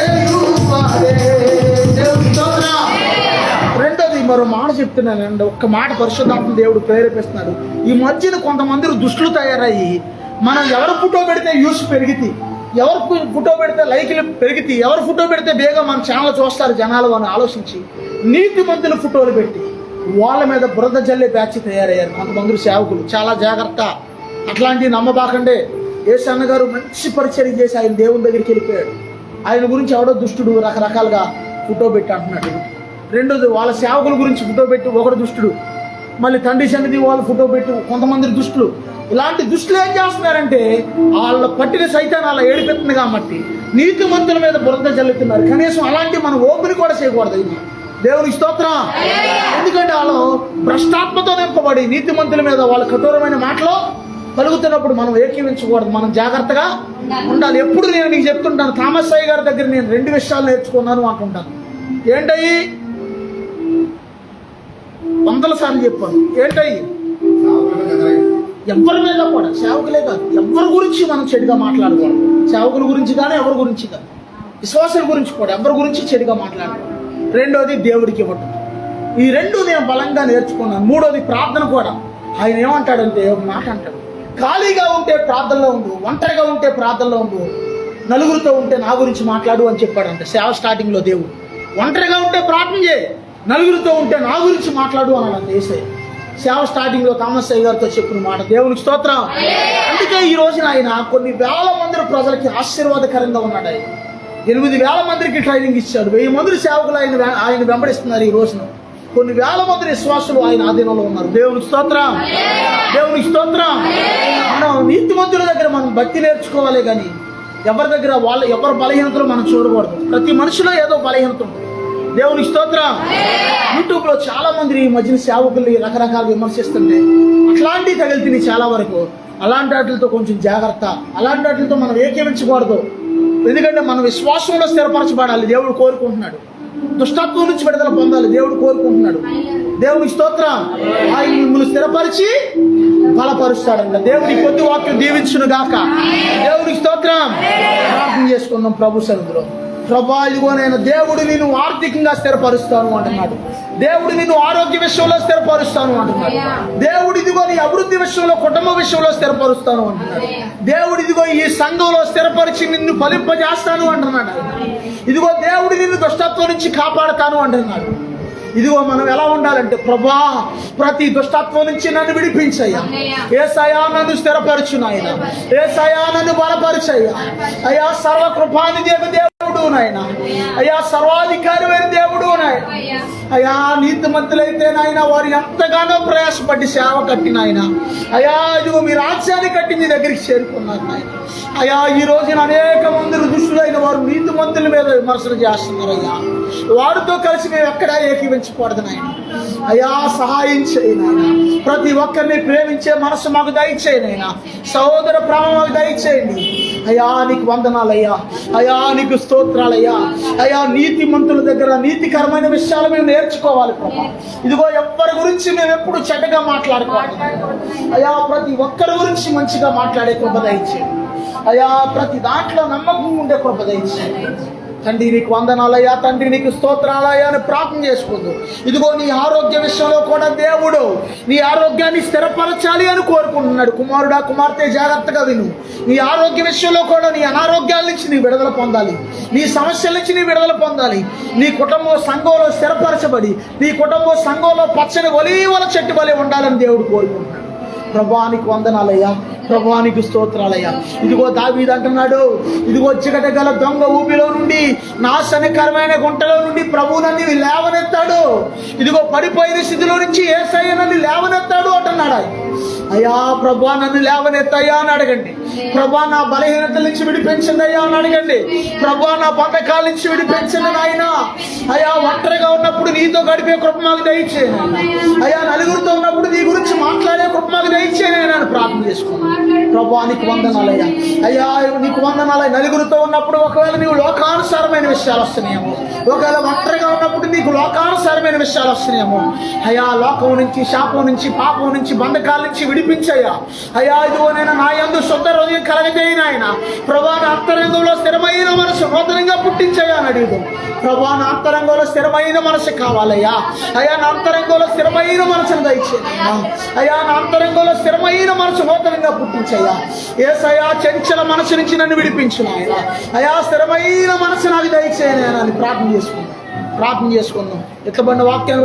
రెండోది మరో మాట చెప్తున్నానండి. ఒక్క మాట పరిశుద్ధాత్మ దేవుడు ప్రేరేపిస్తున్నాడు. ఈ మధ్యన కొంతమంది దుష్టులు తయారయ్యి మనం ఎవరు ఫోటో పెడితే వ్యూస్ పెరిగితే, ఎవరు ఫోటో పెడితే లైక్లు పెరిగితే, ఎవరు ఫోటో పెడితే బేగా మన ఛానల్ చూస్తారు జనాలు అని ఆలోచించి నీతిమంతుల ఫోటోలు పెట్టి వాళ్ళ మీద బురద జల్లే బ్యాచ్ తయారయ్యారు కొంతమంది సేవకులు. చాలా జాగ్రత్త. అట్లాంటివి నమ్మబాకండే. యేసు అన్నగారు మంచి పరిచయం చేసి ఆయన దేవుని దగ్గరికి వెళ్ళిపోయాడు. ఆయన గురించి ఎవడో దుష్టుడు రకరకాలుగా ఫోటో పెట్టి అంటున్నాడు. రెండోది వాళ్ళ సేవకుల గురించి ఫోటో పెట్టి ఒకడు దుష్టుడు, మళ్ళీ తండ్రి సన్నిధి వాళ్ళు ఫోటో పెట్టి కొంతమంది దుష్టులు. ఇలాంటి దుష్టులు ఏం చేస్తున్నారంటే వాళ్ళ పట్టిన సైతాన్ని అలా ఏడిపెత్తుంది కాబట్టి నీతిమంతుల మీద బురద జల్లుతున్నారు. కనీసం అలాంటి మనం ఓపెన్ కూడా చేయకూడదు. ఇది దేవునికి స్తోత్రం. ఎందుకంటే వాళ్ళు భ్రష్టాత్మతో నింపబడి నీతిమంతుల మీద వాళ్ళ కఠోరమైన మాటలు పలుకుతున్నప్పుడు మనం ఏకీవించకూడదు. మనం జాగ్రత్తగా ఉండాలి. ఎప్పుడు నేను నీకు చెప్తుంటాను, థామస్ అయ్య గారి దగ్గర నేను 2 విషయాలు నేర్చుకున్నాను అంటుంటాను. ఏంటయ్యి? 100 సార్లు చెప్పాను. ఏంటయ్యి? ఎవరి మీద కూడా, సేవకులే కాదు, ఎవరి గురించి మనం చెడుగా మాట్లాడకూడదు. సేవకుల గురించి కానీ ఎవరి గురించి కాదు, విశ్వాసుల గురించి కూడా ఎవరి గురించి చెడుగా మాట్లాడకూడదు. రెండోది దేవుడికి ఇవ్వటం. ఈ 2 నేను బలంగా నేర్చుకున్నాను. మూడోది ప్రార్థన కూడా. ఆయన ఏమంటాడంటే ఒక మాట అంటాడు, ఖాళీగా ఉంటే ప్రార్థనలో ఉండు, ఒంటరిగా ఉంటే ప్రార్థనలో ఉండు, నలుగురితో ఉంటే నా గురించి మాట్లాడు అని చెప్పాడంటే సేవ స్టార్టింగ్లో దేవుడు. ఒంటరిగా ఉంటే ప్రార్థన చేయి, నలుగురితో ఉంటే నా గురించి మాట్లాడు అన్నాడు యేసయ్య. సేవ స్టార్టింగ్లో థామస్ అయ్య గారితో చెప్పిన మాట. దేవునికి స్తోత్రం. అందుకే ఈ రోజున ఆయన కొన్ని వేల మంది ప్రజలకి ఆశీర్వాదకరంగా ఉన్నాడు. ఆయన 8,000 మందికి ట్రైనింగ్ ఇచ్చాడు. 1000 మంది సేవకులు ఆయన వెంబడిస్తున్నారు. ఈ రోజున కొన్ని వేల మంది విశ్వాసులు ఆయన ఆధీనంలో ఉన్నారు. దేవునికి స్తోత్రం. దేవునికి స్తోత్రం. మనం నీతిమంతుల దగ్గర మనం భక్తి నేర్చుకోవాలి కానీ ఎవరి దగ్గర ఎవరి బలహీనతలు మనం చూడకూడదు. ప్రతి మనిషిలో ఏదో బలహీనత ఉంటుంది. దేవునికి స్తోత్రం. యూట్యూబ్లో చాలా మంది ఈ మధ్యన సేవకుల్ని రకరకాల విమర్శిస్తుంటే అట్లాంటివి తగిలితే చాలా వరకు అలాంటి వాటితో కొంచెం జాగ్రత్త. అలాంటి వాటితో మనం ఏకీవించకూడదు. ఎందుకంటే మన విశ్వాసంలో స్థిరపరచబడాలి. దేవుడు కోరుకుంటున్నాడు. దుష్టత్వం నుంచి విడుదల పొందాలి. దేవుడు కోరుకుంటున్నాడు. దేవునికి స్తోత్రం. ఆయన మిమ్మల్ని స్థిరపరిచి బలపరుస్తాడంట. దేవుడి కొద్ది వాక్యం దీవించును గాక. దేవునికి స్తోత్రం. ప్రార్థన చేసుకుందాం ప్రభు సన్నిధిలో. ప్రభా, ఇదిగో నేను దేవుడు నిన్ను ఆర్థికంగా స్థిరపరుస్తాను అంటున్నాడు. దేవుడు నిన్ను ఆరోగ్య విషయంలో స్థిరపరుస్తాను అంటున్నాడు. దేవుడు ఇదిగో నీ అభివృద్ధి విషయంలో, కుటుంబ విషయంలో స్థిరపరుస్తాను అంటున్నాడు. దేవుడు ఇదిగో ఈ సంఘంలో స్థిరపరిచి నిన్ను ఫలింపజేస్తాను అంటున్నాడు. ఇదిగో దేవుడు నిన్ను దుష్టత్వం నుంచి కాపాడుతాను అంటున్నాడు. ఇదిగో మనం ఎలా ఉండాలంటే, ప్రభా ప్రతి దుష్టత్వం నుంచి నన్ను విడిపించయ్యా. యేసయ్యా నన్ను స్థిరపరచు నాయన. యేసయ్యా నన్ను బలపరచయ్యా. అయ్యా సర్వకృపానిధి దేవుడు నాయన. అయ్యా సర్వాధికారమైన దేవుడు నాయన. అయ్యా నీతిమంతులైతే నాయన వారు ఎంతగానో ప్రయాసపడి సేవ కట్టిన ఆయన. అయ్యా ఇదిగో మీ రాజ్యాన్ని కట్టి మీ దగ్గరికి చేరుకున్నారు నాయన. అయ్యా ఈ రోజున అనేక మంది దుష్టులైన వారు నీతిమంతుల మీద విమర్శలు చేస్తున్నారు. అయ్యా వారితో కలిసి మేము ఎక్కడా ఏకీవించకూడదు నాయన. అయ్యా సహాయం చేయి నాయన. ప్రతి ఒక్కరిని ప్రేమించే మనసు మాకు దయచేయి నాయన. సహోదర ప్రేమ మాకు దయచేయండి. అయ్యా నీకు వందనాలయ్యా. అయ్యా నీకు స్తోత్రాలయ్యా. అయ్యా నీతిమంతుల దగ్గర నీతికరమైన విషయాలు మేము నేర్చుకోవాలి ప్రభా. ఇదిగో ఎవరి గురించి మేము ఎప్పుడు చెడ్డగా మాట్లాడుకోవాలి. అయ్యా ప్రతి ఒక్కరి గురించి మంచిగా మాట్లాడే కృప దయచేయండి. అయ్యా ప్రతి దాంట్లో నమ్మకం ఉండే కృప దయచేయండి. తండ్రి నీకు వందనాలయ్యా. తండ్రి నీకు స్తోత్రాలయ్యా అని ప్రార్థన చేసుకుంటూ ఇదిగో నీ ఆరోగ్య విషయంలో కూడా దేవుడు నీ ఆరోగ్యాన్ని స్థిరపరచాలి అని కోరుకుంటున్నాడు. కుమారుడా కుమార్తె జాగ్రత్తగా విను. నీ ఆరోగ్య విషయంలో కూడా నీ అనారోగ్యాల నుంచి నీ విడుదల పొందాలి. నీ సమస్యల నుంచి నీ విడుదల పొందాలి. నీ కుటుంబం సంఘంలో స్థిరపరచబడి నీ కుటుంబం సంఘంలో పచ్చని ఒలీవల చెట్టు వలె ఉండాలని దేవుడు కోరుకుంటున్నాడు. ప్రభువా నీకు వందనాలయ్యా. ప్రభువానికి స్తోత్రాలయ్యా. ఇదిగో దావీదు అంటున్నాడు, ఇదిగో చికట గల దొంగ ఊపిలో నుండి, నాశనకరమైన గుంటలో నుండి ప్రభువు నన్ను లేవనెత్తాడు. ఇదిగో పడిపోయిన స్థితిలో నుంచి యేసయ్య నన్ను లేవనెత్తాడు అంటున్నాడు. అయ్యా ప్రభువా నన్ను లేవనెత్తయ్యా అని అడగండి. ప్రభువా నా బలహీనతల నుంచి విడిపించండి అయ్యా అని అడగండి. ప్రభువా నా బంధకాల నుంచి విడిపించండి నాయన. అయ్యా ఒంటరిగా ఉన్నప్పుడు నీతో గడిపే కృప మాకు దయచేయను. అయ్యా నలుగురితో ఉన్నప్పుడు నీ గురించి మాట్లాడే కృప మాకు దయచేయను అని ప్రార్థన చేసుకున్నాను. ప్రభువా నీకు వందనాలయ్యా. అయ్యా నీకు వందనాలయ్యా. నలుగురితో ఉన్నప్పుడు ఒకవేళ నీవు లోకానుసారమైన విషయాలు వస్తున్నాయేమో, ఒకవేళ ఒంటరిగా ఉన్నప్పుడు నీకు లోకానుసారమైన విషయాలు వస్తున్నాయేమో, అయ్యా లోకం నుంచి, శాపం నుంచి, పాపం నుంచి, బంధకాల నుంచి విడిపించయ్యా. అయ్యా ఇదిగో నేను నా యందు శుద్ధ హృదయం కలగజేయను ఆయన. ప్రభా నా అంతరంగంలో స్థిరమైన మనసు నూతనంగా పుట్టించయ్యా అని అడుగుదు. ప్రభా నా అంతరంగంలో స్థిరమైన మనసు కావాలయ్యా. అయ్యా నా అంతరంగంలో స్థిరమైన మనసును దయచేయనయ్యా. అయ్యా నా అంతరంగంలో స్థిరమైన మనసు నూతనంగా పుట్టించయ్యా. యేసయ్యా చంచల మనసు నుంచి నన్ను విడిపించు నాయనా. అయ్యా స్థిరమైన మనసు నాకు దయచేయనని ప్రార్థన చేసుకుందాం. ఎత్తబడిన వాక్యాన్ని